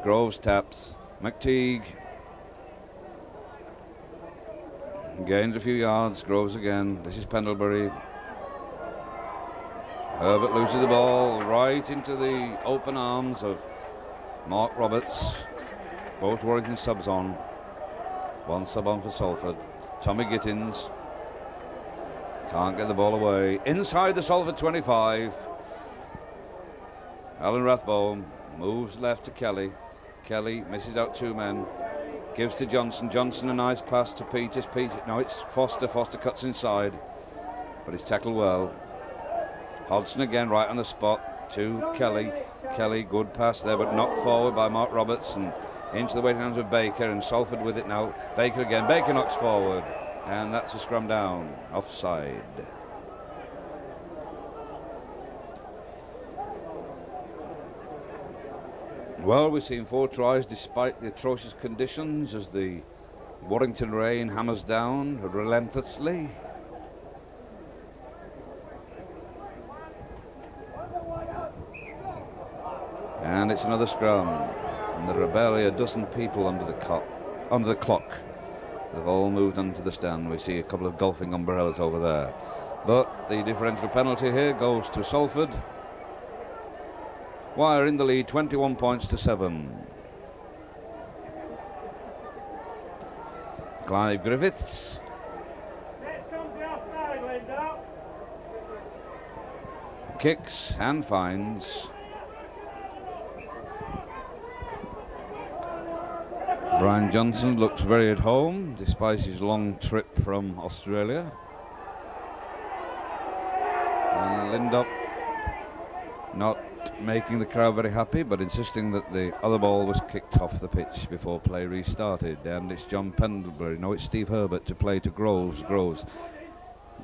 Groves taps. McTeague gains a few yards. Groves again. This is Pendlebury. Herbert loses the ball right into the open arms of Mark Roberts. Both Warrington subs on. One sub on for Salford. Tommy Gittins can't get the ball away. Inside the Salford 25. Alan Rathbone moves left to Kelly. Kelly misses out 2 men. Gives to Johnson. Johnson a nice pass to Peters. No, it's Foster. Foster cuts inside, but he's tackled well. Hodgson again right on the spot to Kelly. Kelly, good pass there, but knocked forward by Mark Roberts and into the waiting hands of Baker, and Salford with it now. Baker again. Baker knocks forward, and that's a scrum down. Offside. Well, we've seen 4 tries despite the atrocious conditions as the Warrington rain hammers down relentlessly. And it's another scrum. And there are barely a dozen people under the clock. They've all moved onto the stand. We see a couple of golfing umbrellas over there. But the differential penalty here goes to Salford. Wyre in the lead, 21 points to 7. Clive Griffiths. Kicks and finds. Brian Johnson looks very at home despite his long trip from Australia. And Lindup not making the crowd very happy, but insisting that the other ball was kicked off the pitch before play restarted. And it's John Pendlebury, no, it's Steve Herbert to play to Groves. Groves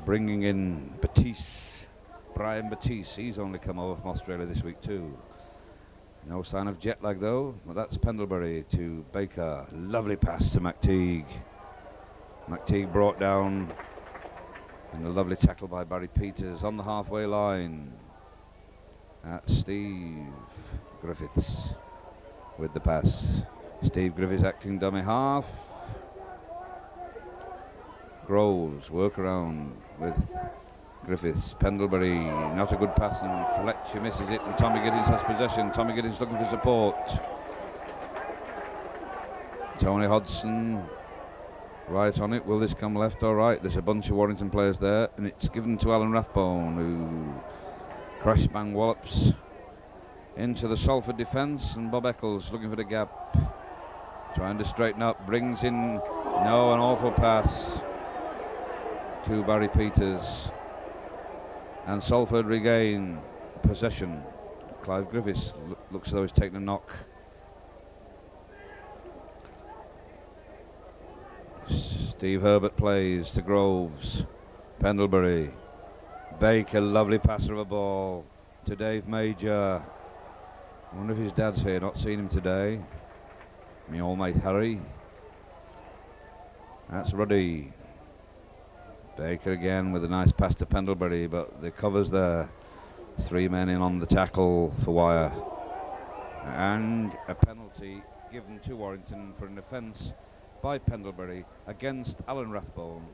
bringing in Batiste, Brian Batiste. He's only come over from Australia this week too. No sign of jet lag though. Well, that's Pendlebury to Baker. Lovely pass to McTeague. McTeague brought down, and a lovely tackle by Barry Peters on the halfway line. That's Steve Griffiths with the pass. Steve Griffiths acting dummy half. Groves work around with Griffiths. Pendlebury, not a good pass, and Fletcher misses it, and Tommy Giddins has possession. Tommy Giddins looking for support. Tony Hodgson right on it. Will this come left or right? There's a bunch of Warrington players there, and it's given to Alan Rathbone, who crash bang wallops into the Salford defence, and Bob Eccles looking for the gap, trying to straighten up, brings in, no, an awful pass to Barry Peters, and Salford regain possession. Clive Griffiths looks as though he's taken a knock. Steve Herbert plays to Groves. Pendlebury. Baker, lovely passer of a ball to Dave Major. I wonder if his dad's here, not seen him today. My old mate Harry. That's Ruddy. Baker again with a nice pass to Pendlebury, but the cover's there. 3 men in on the tackle for wire. And a penalty given to Warrington for an offence by Pendlebury against Alan Rathbone,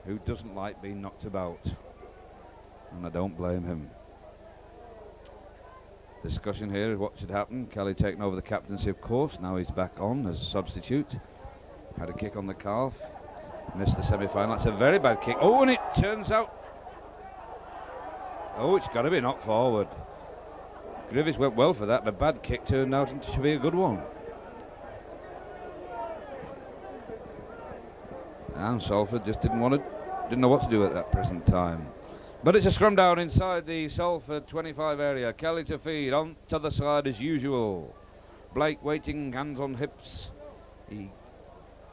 who doesn't like being knocked about. And I don't blame him. Discussion here is what should happen. Kelly taking over the captaincy, of course. Now he's back on as a substitute. Had a kick on the calf. Missed the semi-final. That's a very bad kick. Oh, and it turns out... Oh, it's got to be knocked forward. Griffiths went well for that, and a bad kick turned out to be a good one. And Salford just didn't know what to do at that present time. But it's a scrum down inside the Salford 25 area. Kelly to feed, on to the side as usual. Blake waiting, hands on hips.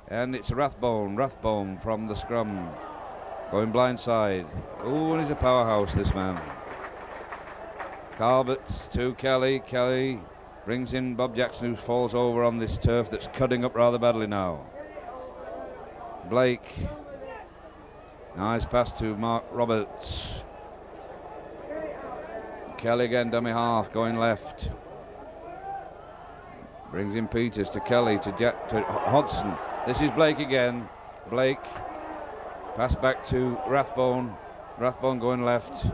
And it's Rathbone from the scrum. Going blindside. Oh, and he's a powerhouse, this man. Carbets to Kelly. Kelly brings in Bob Jackson, who falls over on this turf that's cutting up rather badly now. Blake. Nice pass to Mark Roberts. Kelly again, dummy half, going left. Brings in Peters to Kelly, to Hodgson. This is Blake again. Blake. Pass back to Rathbone. Rathbone going left.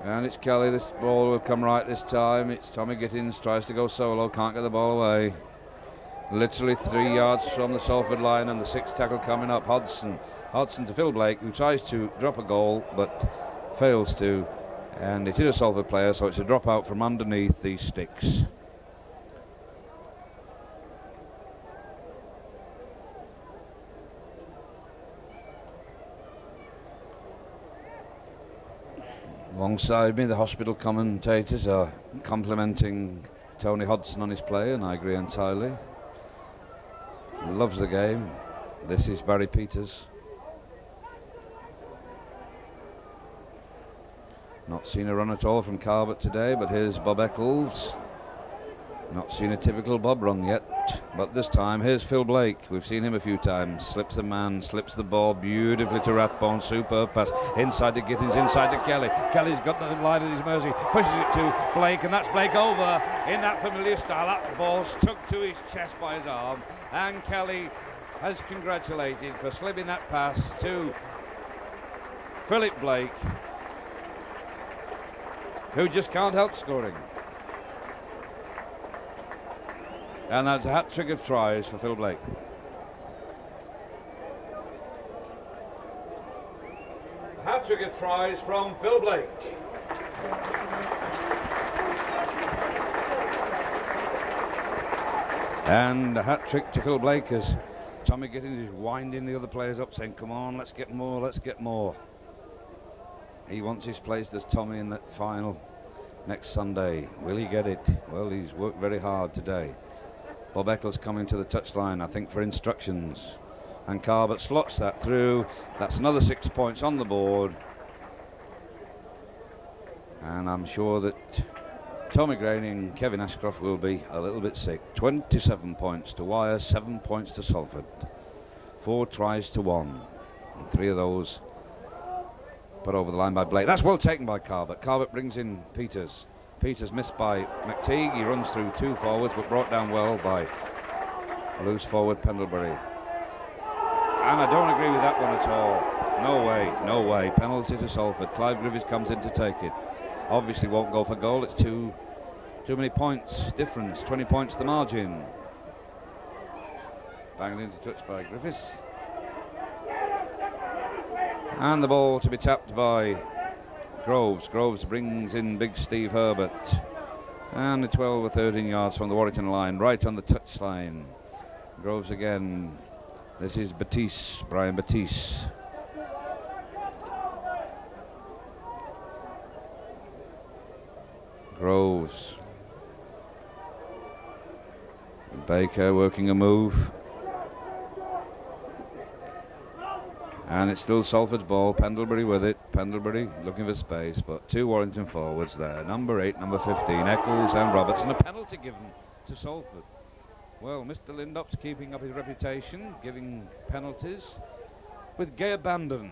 And it's Kelly. This ball will come right this time. It's Tommy Gittins, tries to go solo, can't get the ball away. Literally 3 yards from the Salford line, and the 6th tackle coming up. Hodgson to Phil Blake, who tries to drop a goal but fails to. And it is a Salford player, so it's a drop out from underneath these sticks. Alongside me, the hospital commentators are complimenting Tony Hodgson on his play, and I agree entirely. He loves the game. This is Barry Peters. Not seen a run at all from Carbet today, but here's Bob Eccles. Not seen a typical Bob run yet, but this time here's Phil Blake. We've seen him a few times. Slips the man, slips the ball beautifully to Rathbone. Superb pass inside to Gittins, inside to Kelly. Kelly's got the line at his mercy, pushes it to Blake, and that's Blake over in that familiar style. That ball stuck to his chest by his arm, and Kelly has congratulated for slipping that pass to Philip Blake, who just can't help scoring. And that's a hat-trick of tries for Phil Blake. Hat-trick of tries from Phil Blake. And a hat-trick to Phil Blake as Tommy Gittins is winding the other players up, saying, come on, let's get more, let's get more. He wants his place as Tommy in that final next Sunday. Will he get it? Well, he's worked very hard today. Bob Eccles coming to the touchline, I think, for instructions. And Carbet slots that through. That's another 6 points on the board. And I'm sure that Tommy Graney and Kevin Ashcroft will be a little bit sick. 27 points to Wyre, 7 points to Salford. 4 tries to 1. And 3 of those put over the line by Blake. That's well taken by Carvert. Carvert brings in Peters. Peters missed by McTeague. He runs through 2 forwards, but brought down well by loose forward Pendlebury. And I don't agree with that one at all. No way, no way. Penalty to Salford. Clive Griffiths comes in to take it. Obviously won't go for goal. It's too many points difference. 20 points the margin. Banged into touch by Griffiths. And the ball to be tapped by Groves. Groves brings in big Steve Herbert. And 12 or 13 yards from the Warrington line, right on the touch line. Groves again. This is Batiste, Brian Batiste. Groves. Baker working a move. And it's still Salford's ball. Pendlebury with it. Pendlebury looking for space, but 2 Warrington forwards there. Number 8, number 15, Eccles and Robertson. A penalty given to Salford. Well, Mr. Lindop's keeping up his reputation, giving penalties with gay abandon.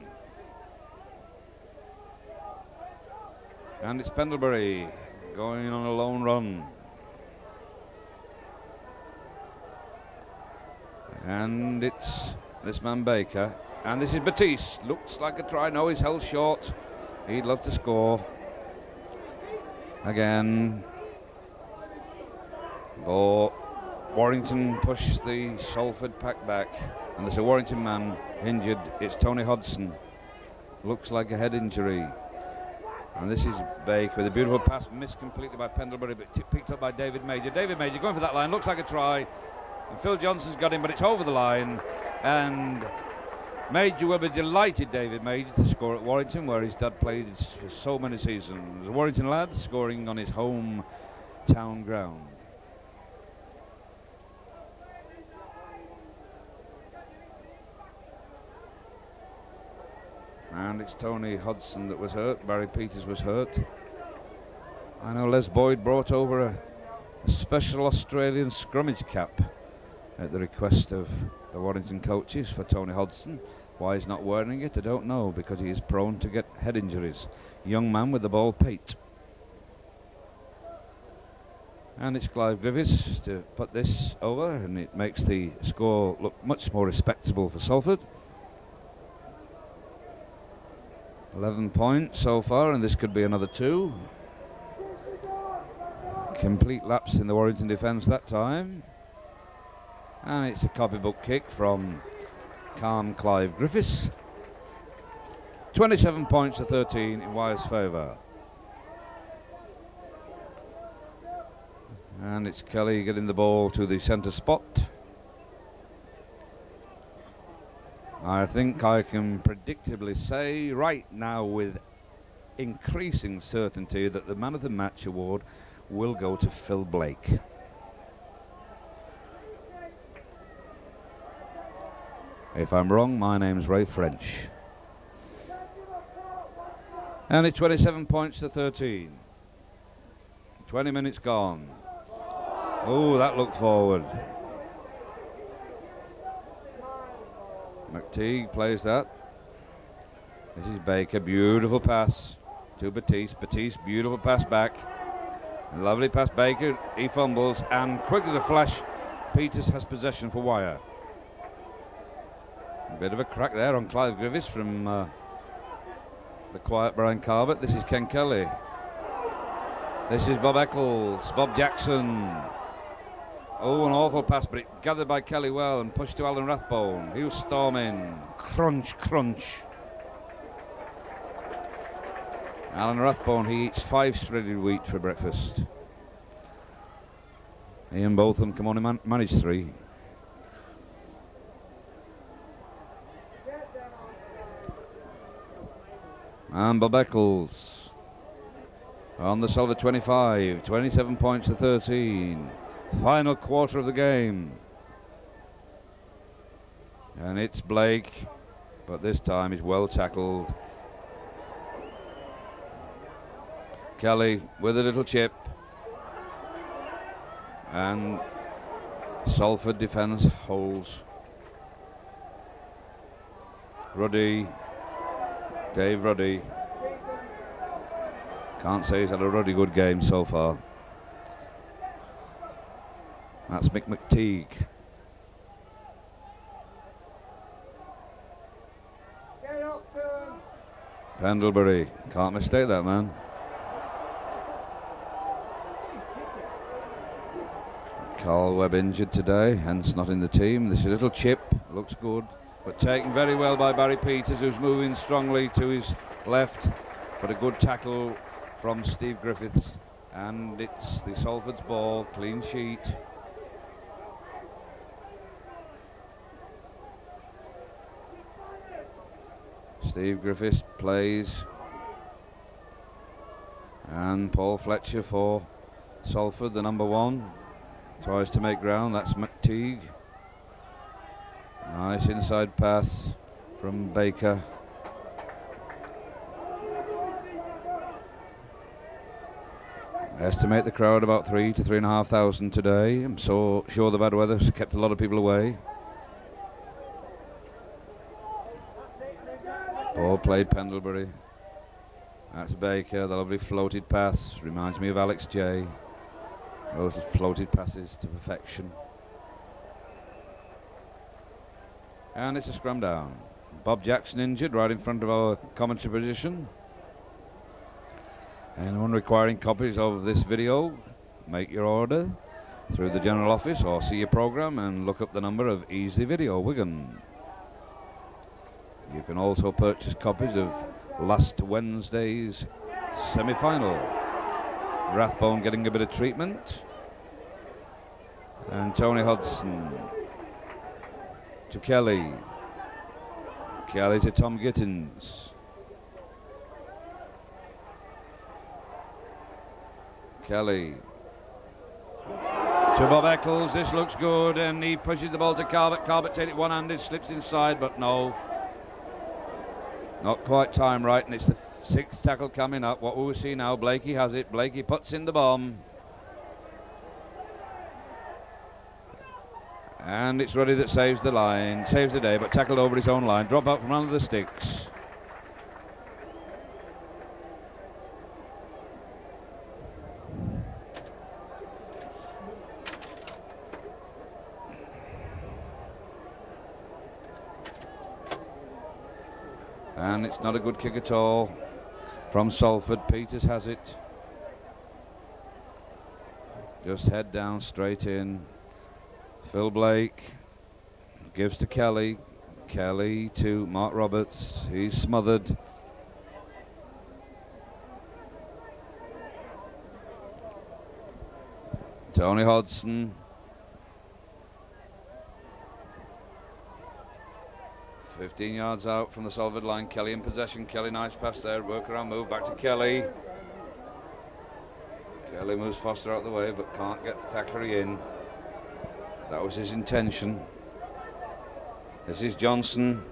And it's Pendlebury going on a lone run. And it's this man Baker. And this is Batiste. Looks like a try. No, he's held short. He'd love to score. Again. Ball. Warrington push the Salford pack back. And there's a Warrington man injured. It's Tony Hodgson. Looks like a head injury. And this is Baker with a beautiful pass, missed completely by Pendlebury, but picked up by David Major. David Major going for that line, looks like a try. And Phil Johnson's got him, but it's over the line. And Major will be delighted, David Major, to score at Warrington, where his dad played for so many seasons. A Warrington lad scoring on his home town ground. And it's Tony Hodgson that was hurt. Barry Peters was hurt. I know Les Boyd brought over a special Australian scrummage cap at the request of the Warrington coaches for Tony Hodgson. Why he's not wearing it, I don't know, because he is prone to get head injuries. Young man with the ball pate. And it's Clive Griffiths to put this over, and it makes the score look much more respectable for Salford. 11 points so far, and this could be another 2. Complete lapse in the Warrington defence that time. And it's a copybook kick from calm Clive Griffiths. 27 points to 13 in Wyre's favour. And it's Kelly getting the ball to the centre spot. I think I can predictably say right now with increasing certainty that the Man of the Match award will go to Phil Blake. If I'm wrong, my name's Ray French. And it's 27 points to 13. 20 minutes gone. Oh, that looked forward. McTeague plays that. This is Baker, beautiful pass to Batiste. Batiste, beautiful pass back. Lovely pass Baker, he fumbles, and quick as a flash, Peters has possession for Wyre. A bit of a crack there on Clive Griffiths from the quiet Brian Carvert. This is Ken Kelly. This is Bob Eccles, Bob Jackson. Oh, an awful pass, but it gathered by Kelly well and pushed to Alan Rathbone. He was storming. Crunch, crunch. Alan Rathbone, he eats 5 shredded wheat for breakfast. He and Botham come on and manage 3. And Bob Eccles on the Salford 25, 27 points to 13. Final quarter of the game. And it's Blake, but this time he's well tackled. Kelly with a little chip. And Salford defence holds. Ruddy. Dave Ruddy. Can't say he's had a ruddy good game so far. That's Mick McTeague. Pendlebury. Can't mistake that man. Carl Webb injured today, hence not in the team. This little chip looks good, but taken very well by Barry Peters, who's moving strongly to his left. But a good tackle from Steve Griffiths, and it's the Salford's ball, clean sheet. Steve Griffiths plays, and Paul Fletcher for Salford, the number 1. Tries to make ground, that's McTeague. Nice inside pass from Baker. Estimate the crowd about 3,000 to 3,500 today. I'm so sure the bad weather's kept a lot of people away. Ball played Pendlebury. That's Baker, the lovely floated pass. Reminds me of Alex J. Those floated passes to perfection. And it's a scrum down. Bob Jackson injured right in front of our commentary position. Anyone requiring copies of this video, make your order through the general office or see your programme and look up the number of Easy Video Wigan. You can also purchase copies of last Wednesday's semi-final. Rathbone getting a bit of treatment, and Tony Hodgson to Kelly. Kelly to Tom Gittins. Kelly to Bob Eccles. This looks good, and he pushes the ball to Carbett. Carbett takes it one-handed, slips inside, but no. Not quite time right, and it's the 6th tackle coming up. What will we see now? Blakey has it. Blakey puts in the bomb. And it's Ruddy that saves the line, saves the day, but tackled over his own line. Drop out from under the sticks. And it's not a good kick at all from Salford. Peters has it. Just head down, straight in. Phil Blake gives to Kelly. Kelly to Mark Roberts. He's smothered. Tony Hodgson. 15 yards out from the Salford line. Kelly in possession. Kelly, nice pass there. Work around move. Back to Kelly. Kelly moves Foster out of the way, but can't get Thackeray in. That was his intention. This is Johnson.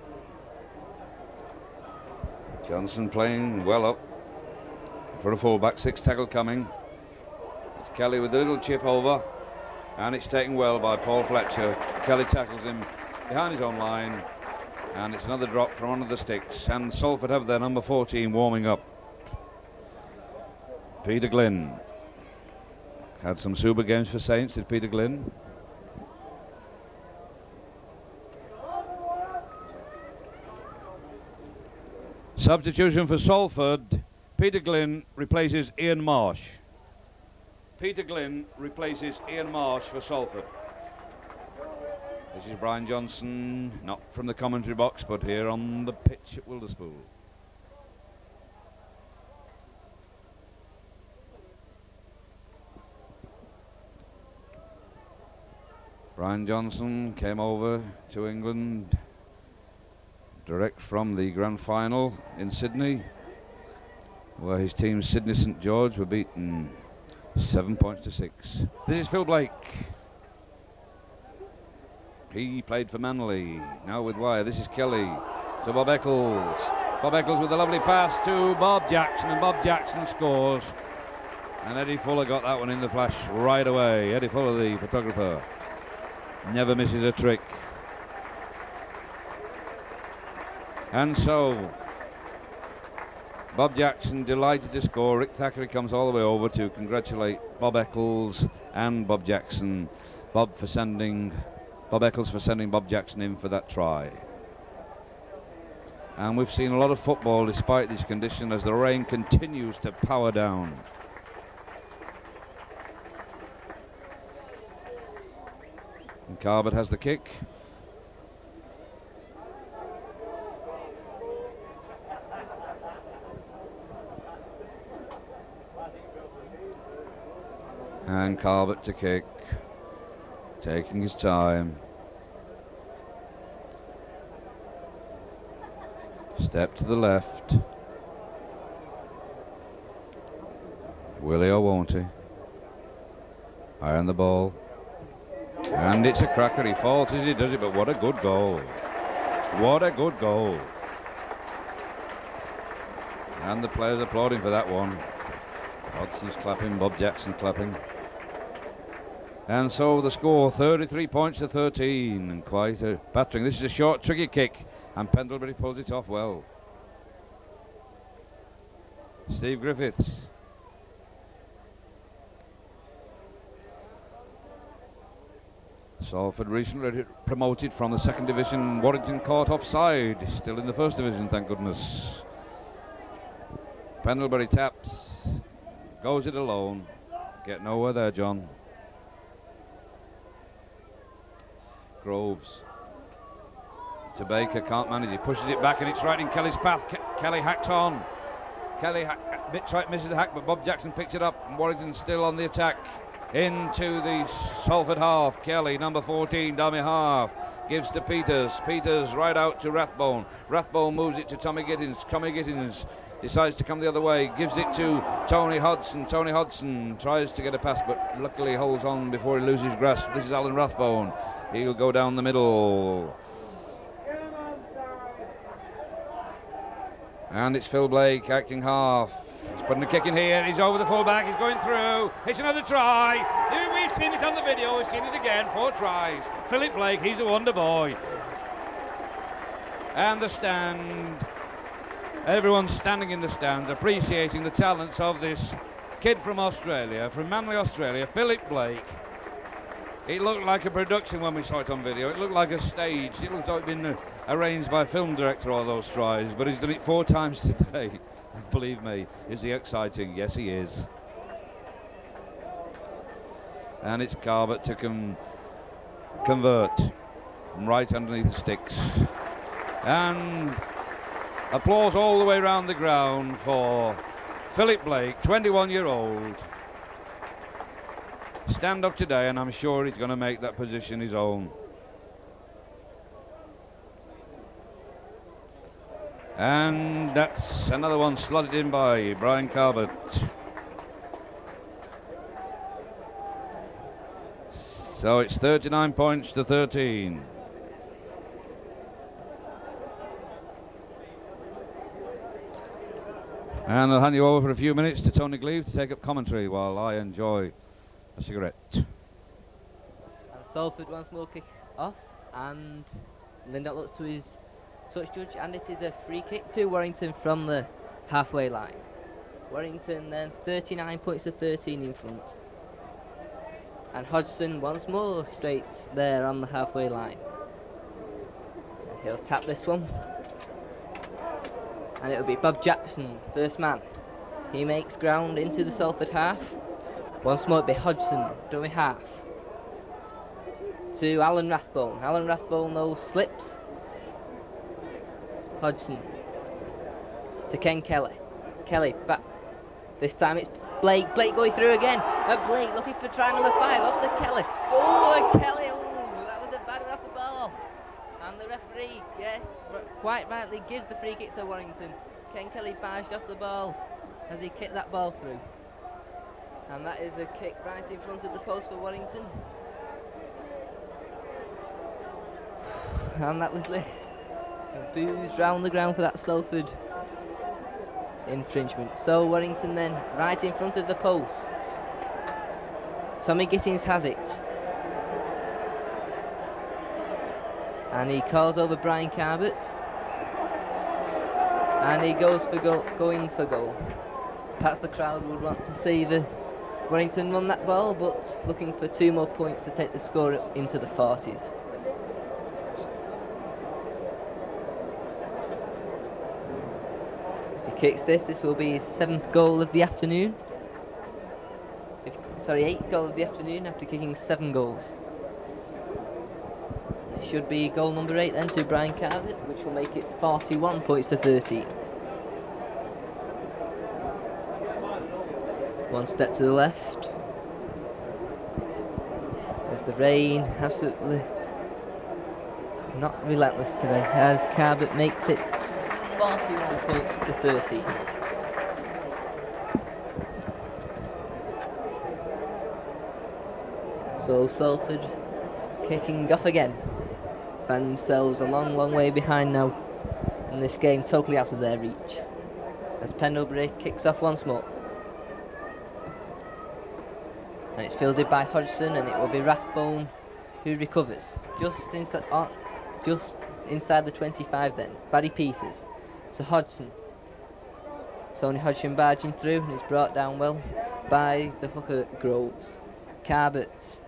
Johnson playing well up for a fullback. 6th tackle coming. It's Kelly with a little chip over, and it's taken well by Paul Fletcher. Kelly tackles him behind his own line, and it's another drop from under the sticks, and Salford have their number 14 warming up. Peter Glynn. Had some super games for Saints, did Peter Glynn. Substitution for Salford. Peter Glynn replaces Ian Marsh. Peter Glynn replaces Ian Marsh for Salford. This is Brian Johnson, not from the commentary box, but here on the pitch at Wilderspool. Brian Johnson came over to England direct from the grand final in Sydney, where his team Sydney St George were beaten 7 points to 6. This is Phil Blake. He played for Manly, now with Wire. This is Kelly to Bob Eccles. Bob Eccles with a lovely pass to Bob Jackson, and Bob Jackson scores. And Eddie Fuller got that one in the flash right away. Eddie Fuller, the photographer, never misses a trick. And so, Bob Jackson delighted to score. Rick Thackeray comes all the way over to congratulate Bob Eccles and Bob Jackson. Bob Eccles for sending Bob Jackson in for that try. And we've seen a lot of football despite this condition as the rain continues to power down. And Carbot has the kick. And Carbot to kick, taking his time. Step to the left. Will he or won't he? Eye on the ball. And it's a cracker. He falls as he does it, but what a good goal. What a good goal. And the players applauding for that one. Hodson's clapping, Bob Jackson clapping. And so the score, 33 points to 13, and quite a battering. This is a short, tricky kick, and Pendlebury pulls it off well. Steve Griffiths. Salford recently promoted from the second division. Warrington caught offside, still in the first division, thank goodness. Pendlebury taps, goes it alone. Get nowhere there, John. Groves to Baker, can't manage, he pushes it back and it's right in Kelly's path. Kelly hacks on. Kelly misses the hack, but Bob Jackson picks it up and Warrington still on the attack. Into the Salford half. Kelly, number 14, dummy half, gives to Peters. Peters right out to Rathbone. Rathbone moves it to Tommy Gittins. Tommy Gittins decides to come the other way, gives it to Tony Hodson. Tony Hodson tries to get a pass, but luckily holds on before he loses grasp. This is Alan Rathbone. He'll go down the middle. And it's Phil Blake acting half. He's putting a kick in here. He's over the full-back. He's going through. It's another try. We've seen it on the video. We've seen it again. 4 tries. Philip Blake, he's a wonder boy. And the stand. Everyone's standing in the stands appreciating the talents of this kid from Australia, from Manly, Australia, Philip Blake. It looked like a production when we saw it on video. It looked like a stage. It looked like it'd been arranged by a film director, all those tries, but he's done it 4 times today. Believe me, is he exciting? Yes, he is. And it's Carbot to convert from right underneath the sticks. And applause all the way around the ground for Philip Blake, 21-year-old. Stand up today, and I'm sure he's going to make that position his own. And that's another one slotted in by Brian Carbot. So it's 39 points to 13. And I'll hand you over for a few minutes to Tony Gleave to take up commentary while I enjoy a cigarette. And Salford once more kick off, and Lindott looks to his touch judge, and it is a free kick to Warrington from the halfway line. Warrington then 39 points to 13 in front. And Hodgson once more straight there on the halfway line. He'll tap this one. And it will be Bob Jackson, first man. He makes ground into the Salford half. Once more it'll be Hodgson, dummy half. To Alan Rathbone. Alan Rathbone though slips. Hodgson to Ken Kelly. Kelly back. This time it's Blake. Blake going through again. And Blake looking for try number 5. Off to Kelly. Oh, and Kelly. Oh, that was a bad off the ball. And the referee, yes, quite rightly gives the free kick to Warrington. Ken Kelly barged off the ball as he kicked that ball through. And that is a kick right in front of the post for Warrington. And that was boos round the ground for that Salford infringement. So Warrington then right in front of the posts. Tommy Gittins has it. And he calls over Brian Carbett. And he goes for going for goal. Perhaps the crowd would want to see the Warrington run that ball, but looking for 2 more points to take the score into the 40s. If he kicks this will be his 7th goal of the afternoon. 8th goal of the afternoon after kicking 7 goals. It should be goal number 8 then to Brian Carbett, which will make it 41 points to 13. One step to the left. There's the rain, absolutely not relentless today, as Carbett makes it 41 points to 13. So Salford kicking off again. Find themselves a long way behind now, and this game totally out of their reach. As Pendlebury kicks off once more. And it's fielded by Hodgson, and it will be Rathbone who recovers. Just inside the 25 then. Barry Peters. So Hodgson. Tony Hodgson barging through, and is brought down well by the hooker Groves. Carbett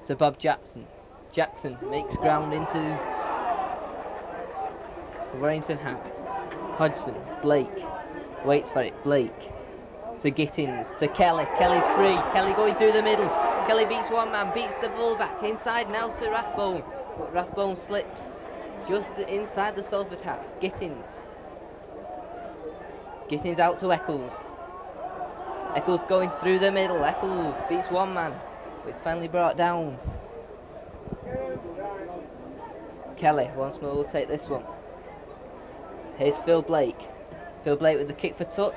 to Bob Jackson. Jackson makes ground into Warrington half. Hodgson, Blake, waits for it, Blake to Gittins, to Kelly, Kelly's free, Kelly going through the middle, Kelly beats one man, beats the fullback, inside now to Rathbone, but Rathbone slips just inside the Salford half. Gittins out to Eccles, Eccles going through the middle, Eccles beats one man, but it's finally brought down. Kelly once more will take this one. Here's Phil Blake. Phil Blake with the kick for touch.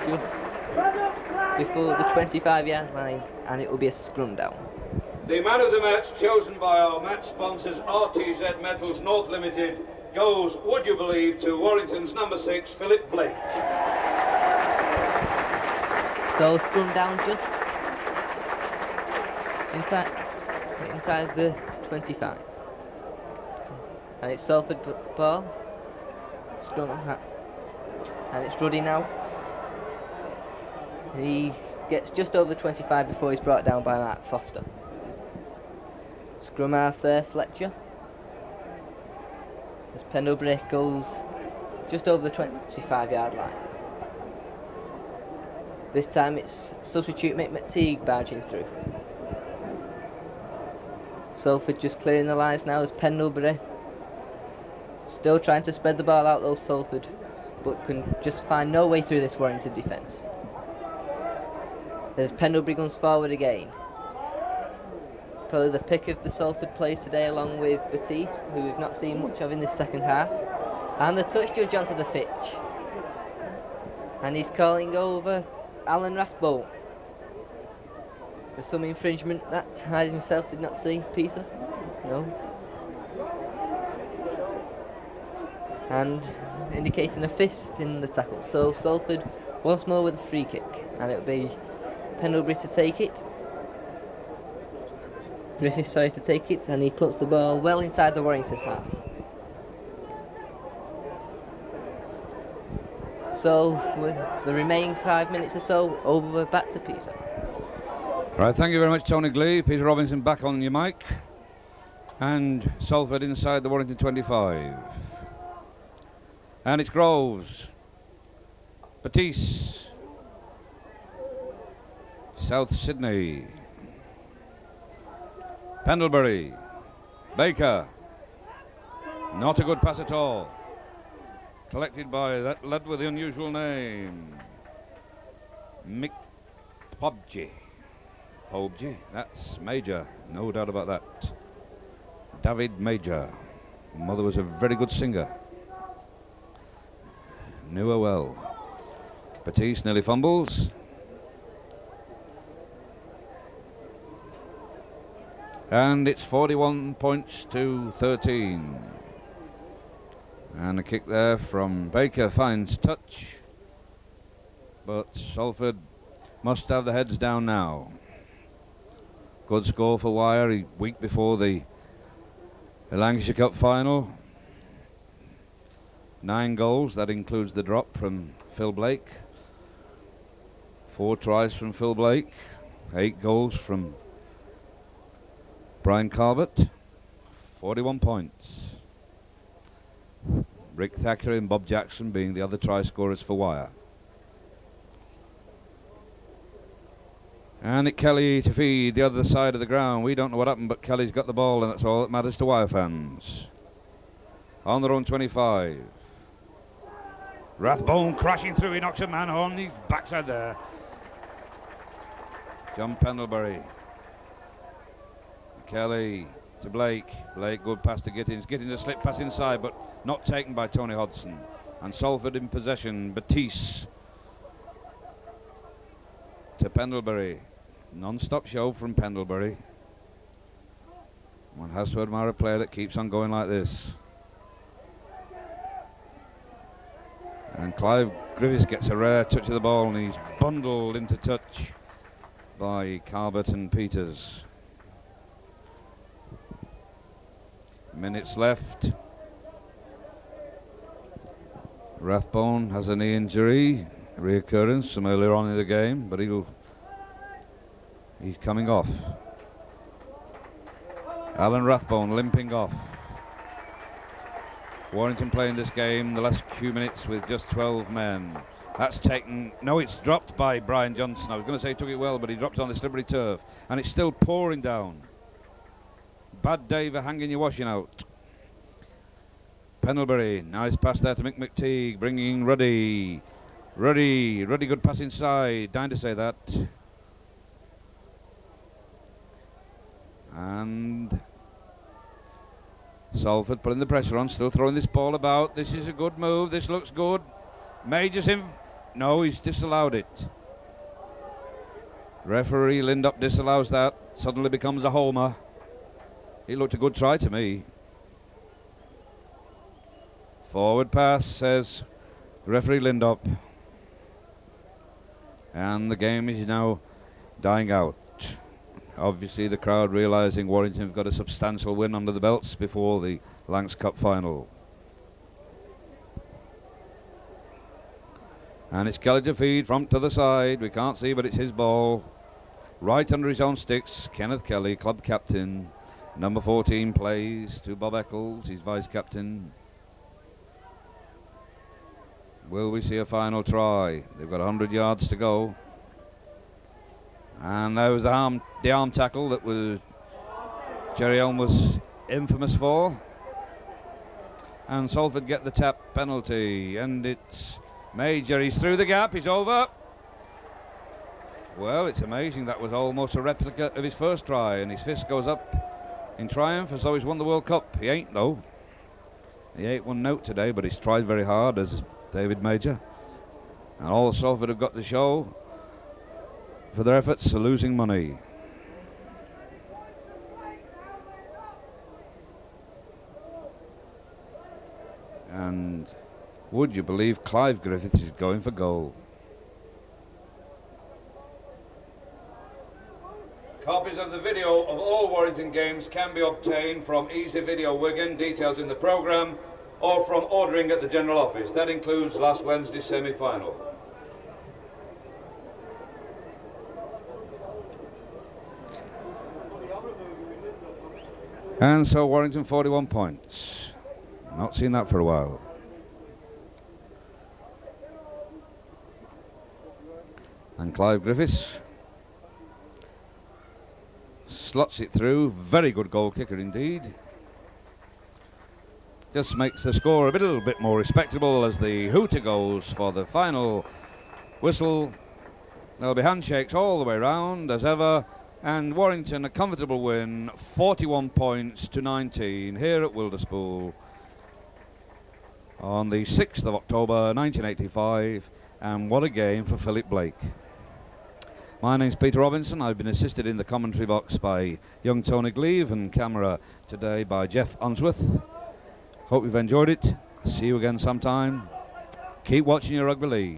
Just before the 25-yard line, and it will be a scrum down. The man of the match chosen by our match sponsors RTZ Metals North Limited goes, would you believe, to Warrington's number 6, Philip Blake. So scrum down just inside the 25. And it's Salford ball. Scrum and it's Ruddy now. He gets just over the 25 before he's brought down by Mark Foster. Scrum half there, Fletcher. As Pendlebury goes just over the 25-yard line. This time it's substitute Mick McTeague barging through. Salford just clearing the lines now as Pendlebury still trying to spread the ball out though, Salford, but can just find no way through this Warrington defence. As Pendlebury goes forward again. Probably the pick of the Salford plays today, along with Batiste, who we've not seen much of in this second half. And the touch judge onto the pitch. And he's calling over Alan Rathbone. There's some infringement that I himself did not see, Peter. No. And indicating a fist in the tackle. So Salford once more with a free kick, and it'll be Pendlebury to take it. Griffiths sorry to take it, and he puts the ball well inside the Warrington half. So with the remaining 5 minutes or so, over back to Peter. Right, thank you very much, Tony Glee. Peter Robinson back on your mic. And Salford inside the Warrington 25. And it's Groves. Batiste. South Sydney. Pendlebury. Baker. Not a good pass at all. Collected by that lad with the unusual name. Mick Pobji. Pobji, that's Major, no doubt about that. David Major. Mother was a very good singer. Knew her well. Batiste nearly fumbles. And it's 41 points to 13. And a kick there from Baker finds touch, but Salford must have the heads down now. Good score for Wyre, a week before the Lancashire Cup final. 9 goals, that includes the drop from Phil Blake. 4 tries from Phil Blake, 8 goals from Brian Calvert, 41 points. Rick Thackeray and Bob Jackson being the other try scorers for Wyre. And Nick Kelly to feed the other side of the ground. We don't know what happened, but Kelly's got the ball, and that's all that matters to Wyre fans. On their own 25. Rathbone crashing through, he knocks a man on his backside there. John Pendlebury. Kelly to Blake. Blake, good pass to Gittins. Gittins a slip pass inside, but not taken by Tony Hodgson. And Salford in possession. Batiste to Pendlebury. Non-stop show from Pendlebury. One has to admire a player that keeps on going like this. And Clive Griffiths gets a rare touch of the ball, and he's bundled into touch by Calvert and Peters. Minutes left. Rathbone has a knee injury, reoccurrence from earlier on in the game, but he's coming off. Alan Rathbone limping off. Warrington playing this game the last few minutes with just 12 men. That's taken, no, it's dropped by Brian Johnson. I was going to say he took it well, but he dropped it on the slippery turf, and it's still pouring down. Bad day for hanging your washing out. Pendlebury, nice pass there to Mick McTeague, bringing Ruddy. Ruddy, good pass inside, dying to say that. And Salford putting the pressure on, still throwing this ball about. This is a good move, this looks good. Majors him, no, he's disallowed it. Referee Lindop disallows that, suddenly becomes a homer. He looked a good try to me. Forward pass, says referee Lindop. And the game is now dying out. Obviously the crowd realising Warrington have got a substantial win under the belts before the Lancs Cup final. And it's Kelly to feed from to the side. We can't see, but it's his ball. Right under his own sticks, Kenneth Kelly, club captain. Number 14 plays to Bob Eccles, he's vice captain. Will we see a final try? They've got 100 yards to go. And there was the arm tackle that was Jerry Elm was infamous for. And Salford get the tap penalty, and it's Major. He's through the gap, he's over. Well, it's amazing, that was almost a replica of his first try, and his fist goes up in triumph as though he's won the World Cup. He ain't though. He ain't one note today, but he's tried very hard as David Major. And all Salford have got to show for their efforts are losing money. And would you believe Clive Griffiths is going for goal? Copies of the video of all Warrington games can be obtained from Easy Video Wigan, details in the programme, or from ordering at the General Office. That includes last Wednesday's semi-final. And so Warrington 41 points. Not seen that for a while. And Clive Griffiths slots it through. Very good goal kicker indeed. Just makes the score a little bit more respectable as the hooter goes for the final whistle. There'll be handshakes all the way round as ever, and Warrington a comfortable win, 41 points to 19 here at Wilderspool on the 6th of October 1985, and what a game for Philip Blake. My name's Peter Robinson. I've been assisted in the commentary box by young Tony Gleave and camera today by Jeff Unsworth. Hope you've enjoyed it. See you again sometime. Keep watching your rugby league.